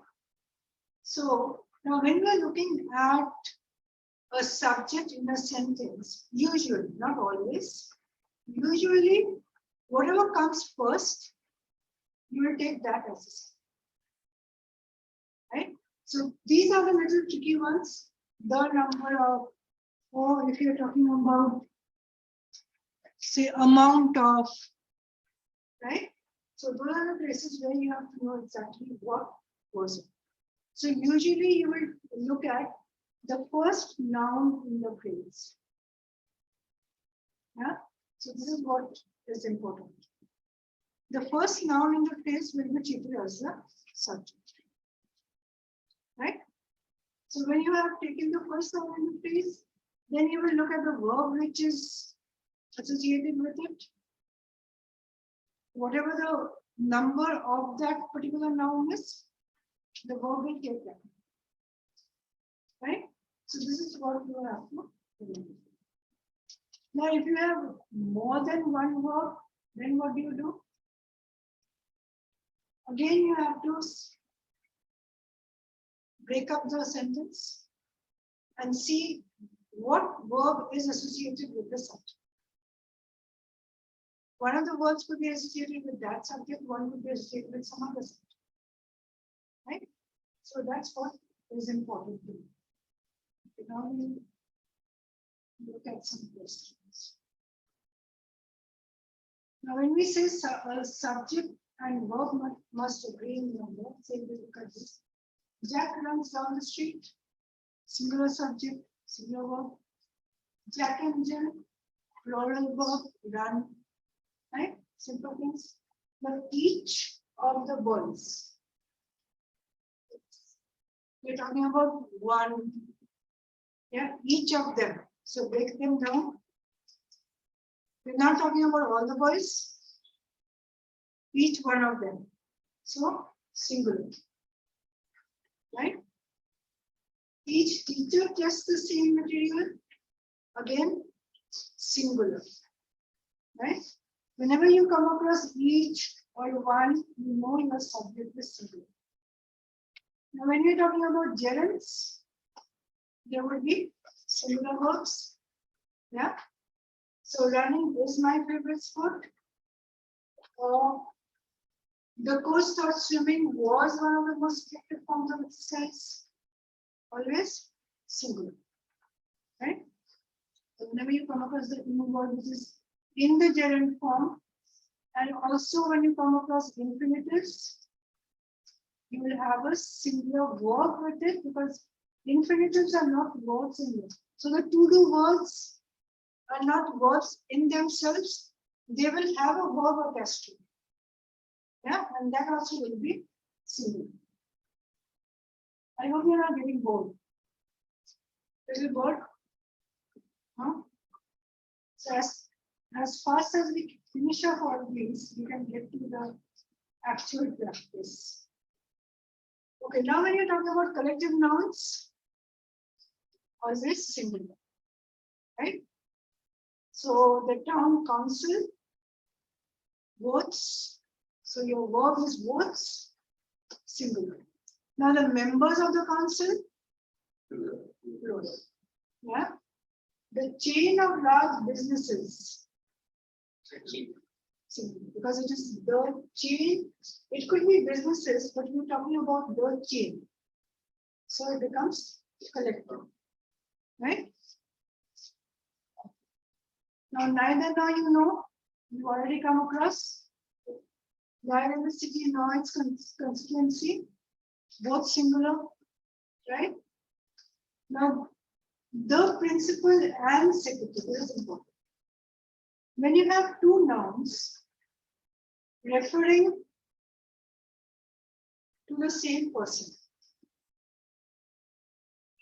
So now when we are looking at a subject in a sentence, usually, not always, usually whatever comes first, you will take that as a subject, right? So these are the little tricky ones. The number of, or if you're talking about, say, amount of, right? So those are the places where you have to know exactly what goes in. So usually you will look at the first noun in the phrase. Yeah. So this is what is important. The first noun in the phrase will be treated as the subject. Right? So when you have taken the first noun in the phrase, then you will look at the verb which is associated with it. Whatever the number of that particular noun is, the verb will take that. Right? So this is what you have to remember. Now, if you have more than one verb, then what do? Again, you have to break up the sentence and see what verb is associated with the subject. One of the verbs could be associated with that subject, one could be associated with some other subject. Right? So that's what is important to do. Now we look at some questions. Now, when we say subject and verb must agree in number, say we look at this. Jack runs down the street, singular subject, singular verb. Jack and Jill, plural verb, run. Right? Simple things. But each of the words, we're talking about one. Yeah, each of them. So break them down. We're not talking about all the boys. Each one of them. So singular. Right? Each teacher tests the same material. Again, singular. Right? Whenever you come across each or one, you know your subject is singular. Now, when we're talking about gerunds, there would be singular verbs. Yeah. So running is my favorite sport. Or the coach thought swimming was one of the most effective forms of exercise. Always singular. Right? So whenever you come across the new word which is in the gerund form, and also when you come across infinitives, you will have a singular verb with it because infinitives are not verbs in it. So the to-do words are not verbs in themselves. They will have a verb attached to it. Yeah, and that also will be singular. I hope you are not getting bored. Is it bored? Huh? So as fast as we finish up all these, we can get to the actual practice. Okay, now when you're talking about collective nouns, always singular, right? So the town council votes. So your verb is votes, singular. Now the members of the council, plural. Yeah. The chain of large businesses, singular, because it is the chain. It could be businesses, but we're talking about the chain. So it becomes collective. Right? Now, neither now you know, you've already come across. Neither in the city nor its constituency, both singular, right? Now, the principal and secretary is important. When you have two nouns referring to the same person,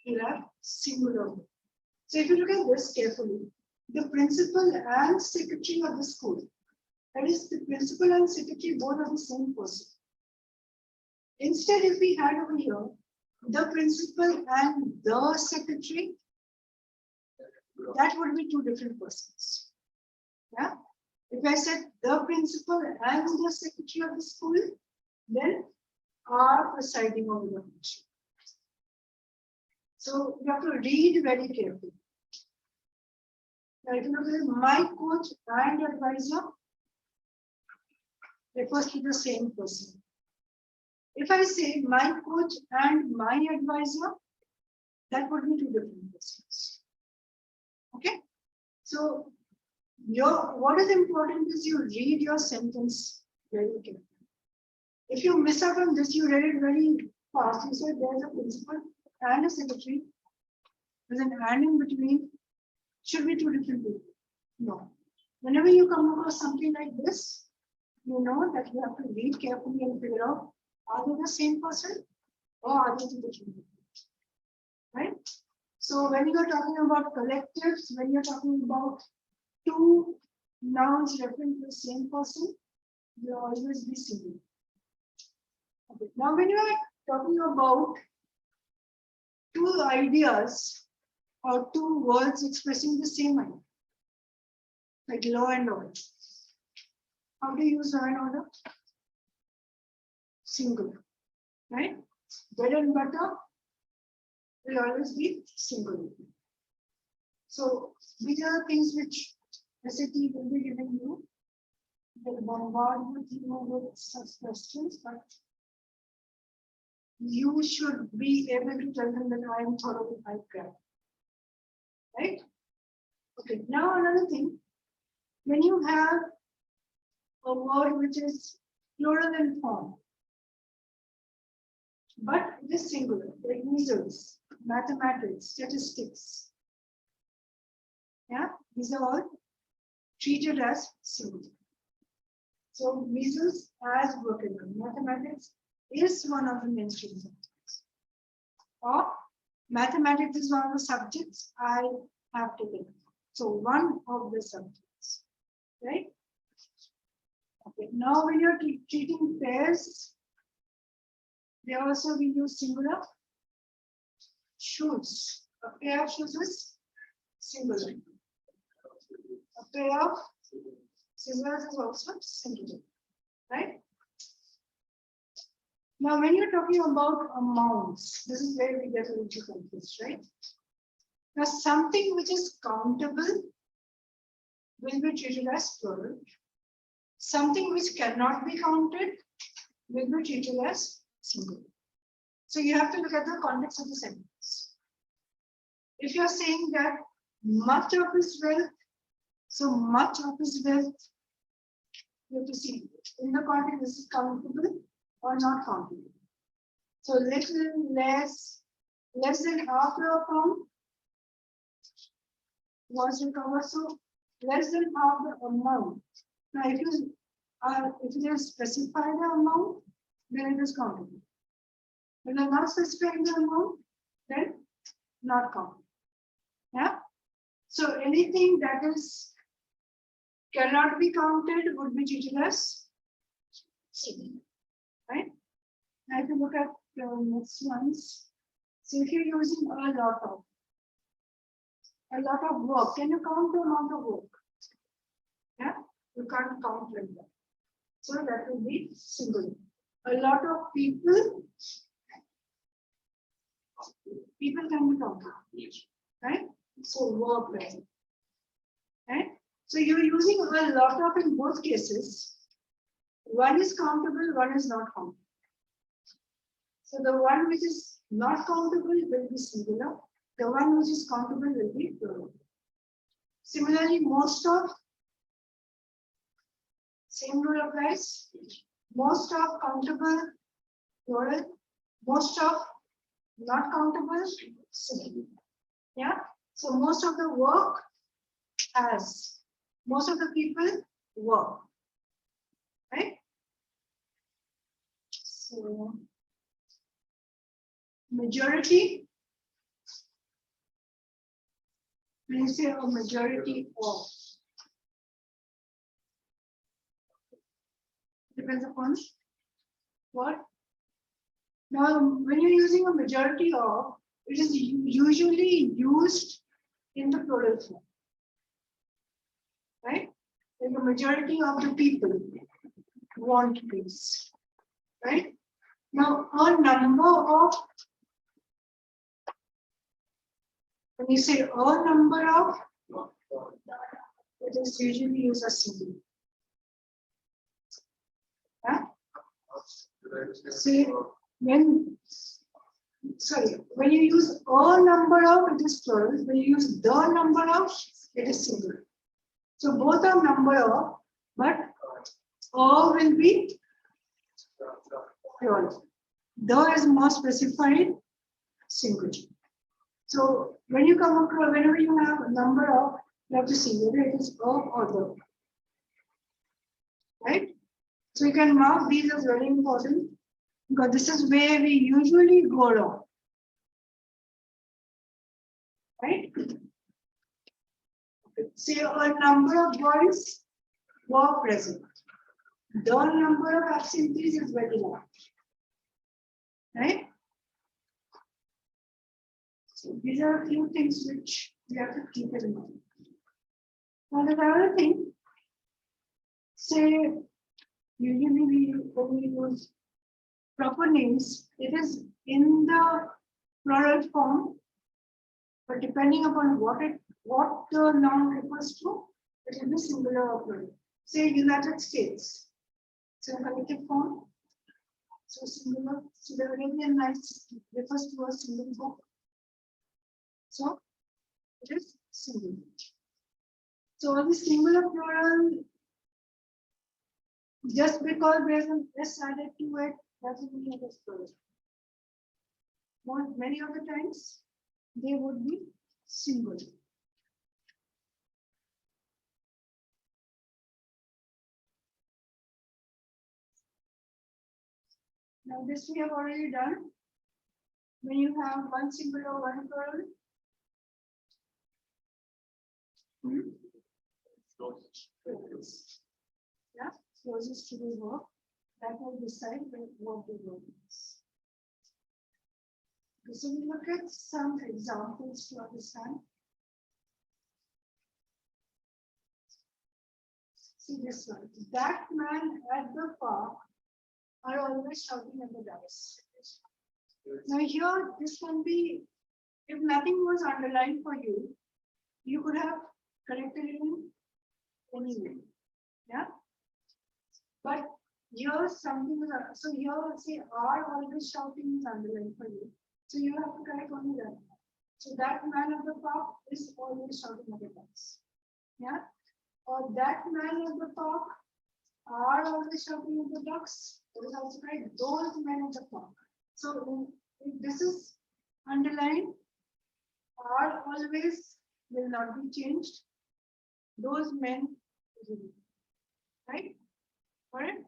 you have singular. So if you look at this carefully, the principal and secretary of the school, that is, the principal and secretary both are the same person. Instead, if we had over here the principal and the secretary, that would be two different persons. Yeah. If I said the principal and the secretary of the school, then are presiding over the function. So you have to read very carefully. Now, if you look at my coach and advisor, refers to the same person. If I say my coach and my advisor, that would be two different persons. Okay? So what is important is you read your sentence very carefully. If you miss out on this, you read it very fast. You said there's a principal and a secretary. There's an and in between. Should be two different people. No. Whenever you come across something like this, you know that you have to read carefully and figure out, are they the same person or are they two different people? Right? So when you're talking about collectives, when you're talking about two nouns referring to the same person will always be singular. Okay. Now, when you are talking about two ideas or two words expressing the same idea, like law and order, how do you use law and order? Singular, right? Bread and butter will always be singular. So these are things which SAT will be giving you. They'll bombard with you with such questions, but you should be able to tell them that I am thoroughly grammar. Right? Okay, now another thing. When you have a word which is plural in form, but it is singular, like measles, mathematics, statistics. Yeah, these are all treated as singular. So measles as broken down. Mathematics is one of the mainstream subjects. Or mathematics is one of the subjects I have taken. So one of the subjects, right? Okay. Now when you're treating pairs, they also we use singular. Shoes. A pair of shoes is singular. A pair of scissors is also singular, right? Now, when you're talking about amounts, this is where we get a little confused, right? Now, something which is countable will be treated as plural. Something which cannot be counted will be treated as singular. So you have to look at the context of the sentence. If you're saying that much of his wealth, so much of his wealth, you have to see in the context this is countable or not countable. So little less than half the amount was recovered. So less than half the amount. Now, if you specify the amount, then it is countable. When you are not specifying the amount, then not countable. Yeah. So anything that is cannot be counted would be treated as singular, right? Now, if you look at the next ones, so if you're using a lot of work, can you count the amount of work? Yeah, you can't count like that. So that would be singular. A lot of people can be counted, right? So work, right? So you're using a lot of in both cases. One is countable, one is not countable. So the one which is not countable will be singular. The one which is countable will be plural. Similarly, most of, same rule applies. Most of countable, plural. Most of not countable, singular. Yeah. So most of the work has. Most of the people work, right? So, majority, when you say a majority of, depends upon what? Now, when you're using a majority of, it is usually used in the plural form. Right? Like the majority of the people want peace. Right? Now, a number of, when you say a number of, it is usually used as singular. Yeah? See, when you use a number of, it is plural. When you use the number of, it is singular. So both are number of, but all will be plural. The is more specified, singular. So when you come across, whenever you have a number of, you have to see whether it is a or the. Right? So you can mark these as very important because this is where we usually go wrong. Right? Okay. say a number of boys were present. The number of absentees is very large. Right? So these are a few things which we have to keep in mind. Now the other thing, say usually we only use proper names, it is in the plural form, but depending upon what the noun refers to, it will be singular or plural. Say United States, it's a collective form, so singular. So the Arabian Nights refers to a single book, so it is singular. So all the singular plural, just because there's an S added to it, doesn't mean it is plural. Many of the times they would be singular. Now this we have already done. When you have one singular, one plural. Yeah, closest to the verb. That will decide what the verb is. Okay, so we look at some examples to understand. See this one. That man at the park are always shouting at the ducks. Now here, this can be, if nothing was underlined for you, you could have corrected it in any way. Yeah. But here something is, so here say are always shouting is underlined for you. So you have to correct only that. So that man at the park is always shouting at the ducks. Yeah. Or that man at the park are always shouting at the ducks. It is also right. Those men at the park. So if this is underlined, are always will not be changed. Those men will be. Right? Alright?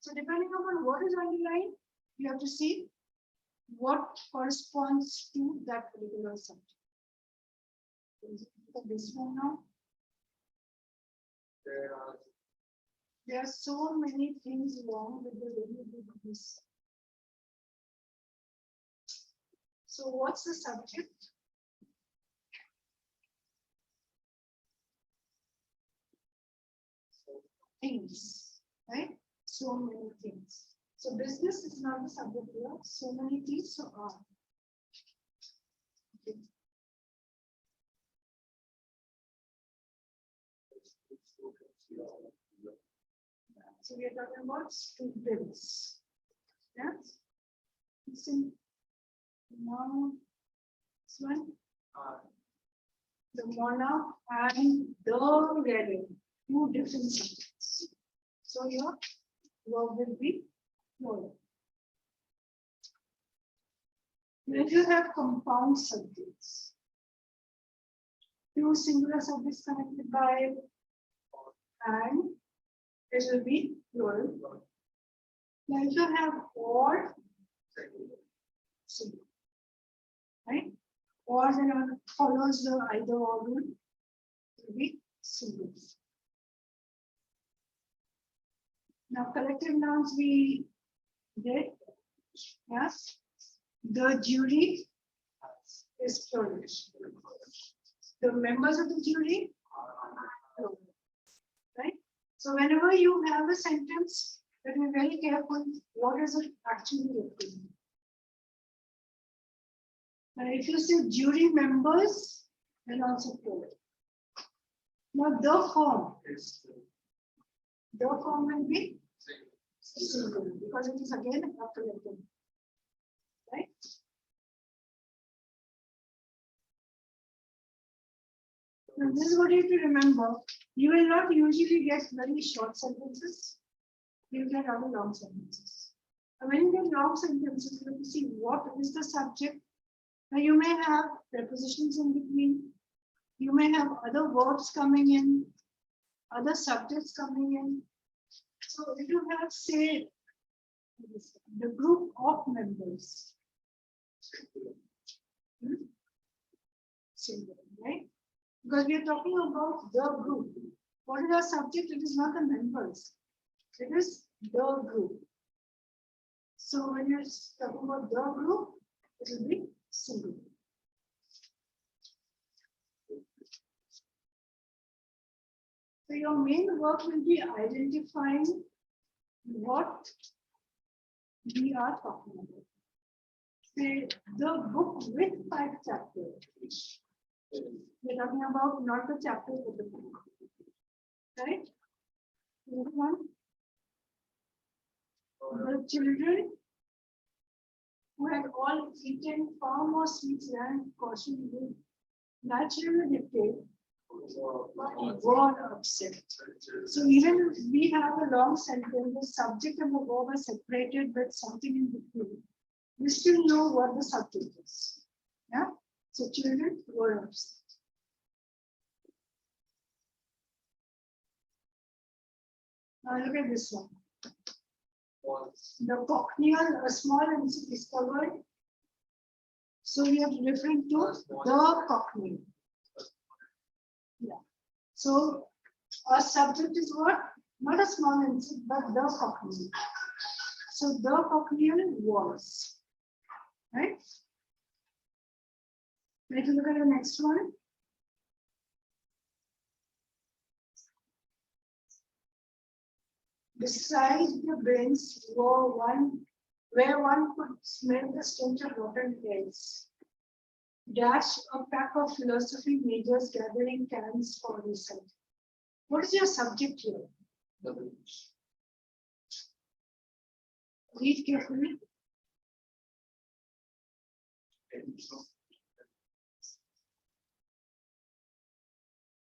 So depending upon what is underlined, you have to see what corresponds to that particular subject. Look at this one now. There are so many things wrong with the way you do this. So what's the subject? Things, right? So many things. So business is not the subject here. So many things, so are. Okay. So we are talking about students. Yes. Listen. Now, this one. The monarch and the wedding. Two different subjects. So your verb will be plural. When you have compound subjects, two singular subjects connected by and, it will be plural. Now if you have or, singular, right? Or then follows the either or rule, it will be singular. Now collective nouns we did. Yes. The jury is plural. The members of the jury, plural. Right? So whenever you have a sentence, be very careful what is it actually referring. Now if you say jury members, then also plural. Now the form will be singular because it is again a collective. Right? Now this is what you have to remember. You will not usually get very short sentences. You get rather long sentences. And when you get long sentences, you have to see what is the subject. Now you may have prepositions in between. You may have other verbs coming in, other subjects coming in. So if you have, say, the group of members, singular, right? Because we are talking about the group. What is our subject? It is not the members. It is the group. So when you're talking about the group, it will be singular. So your main work will be identifying what we are talking about. Say the book with 5 chapters. We're talking about not the chapter but the book. Right? Next one. The children who had all eaten far more sweets than caution would naturally dictate were upset. So even if we have a long sentence, the subject and the verb are separated with something in between, we still know what the subject is. Yeah. So children were upset. Now look at this one. The cochlear, a small MC discovered. So we are referring to the cochlear. Yeah. So our subject is what? Not a small MC, but the cochlear. So the cochlear was. Right? Let's look at the next one. Beside the bench where one could smell the stench of rotten eggs. Dash a pack of philosophy majors gathering cans for research. What is your subject here? Read carefully.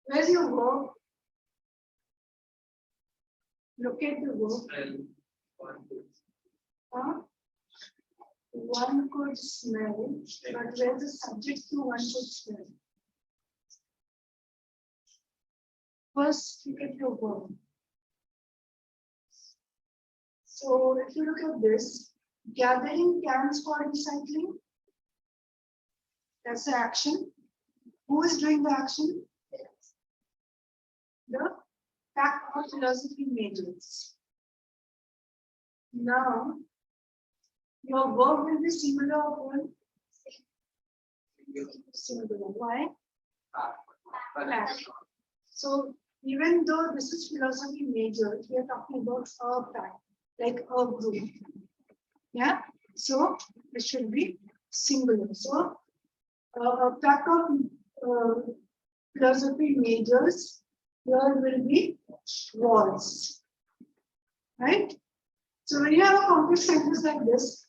Where's your verb? Locate the verb. One could smell, but where's the subject to one could smell? First, look at your verb. So, if you look at this, gathering cans for recycling, that's the action. Who is doing the action? The pack of philosophy majors. Now, your verb will be singular or one? Singular. Why? Pack. So, even though this is philosophy major, we are talking about a pack, like a group. Yeah? So, it should be singular. So, a pack of philosophy majors here will be was. Right? So when you have a complex sentence like this,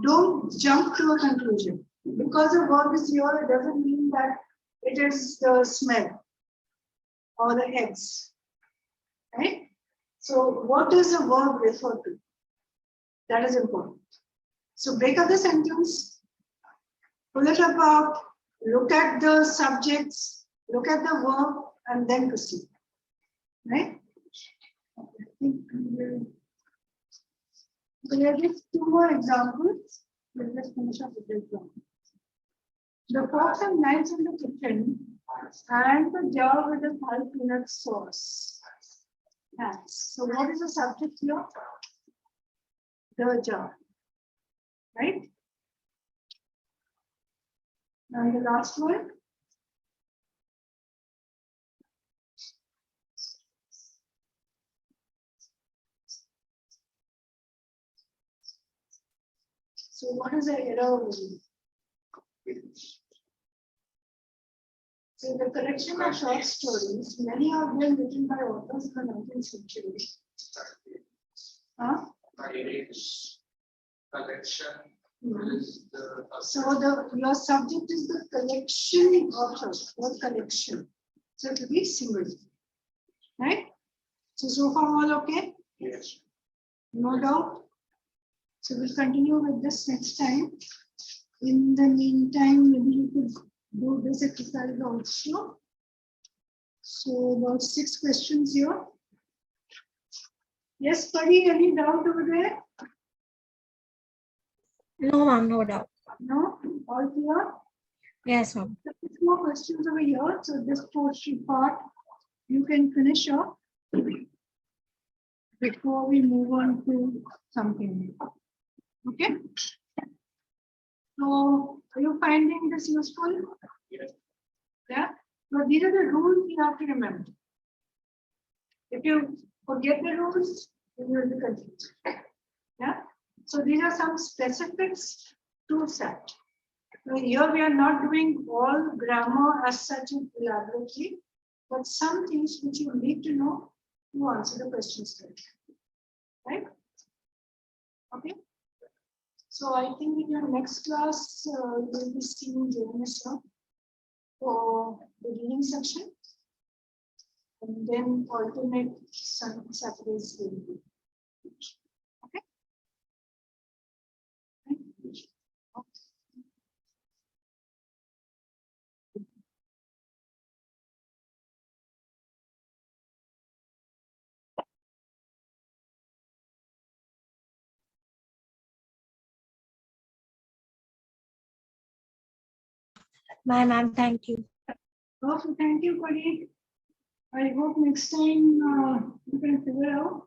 don't jump to a conclusion. Because the verb is here, it doesn't mean that it is the smell or the eggs. Right? So what does the verb refer to? That is important. So break up the sentence, pull it apart, look at the subjects, look at the verb, and then proceed. Right? I think we will give 2 more examples. Let's finish up with this one. The forks and knives in the kitchen and the jar with the thal peanut sauce. Yes. So what is the subject here? The jar. Right? And the last one. So what is the error over here? So the collection of short stories, many of them written by authors in the 19th century. Collection is the So your subject is the collection of short or collection. So it will be single. Right? So far all okay? yes. No doubt. So we'll continue with this next time. In the meantime, maybe you could do this exercise also. So about 6 questions here. Yes, Pari, any doubt over there? No, ma'am, no doubt. No? All clear? Yes, ma'am. There's more questions over here, so this portion part you can finish off before we move on to something. Okay? So are you finding this useful? Yes. Yeah, so these are the rules you have to remember. If you forget the rules, you will be confused. Yeah, so these are some specifics to set. So here we are not doing all grammar as such elaborately, but some things which you need to know to answer the questions correctly. Right? Okay. So I think in your next class, you will be seeing Jeremy for the reading section. And then alternate Saturdays will be. Okay. Bye, ma'am. Thank you. Okay, thank you, colleague. I hope next time you can figure out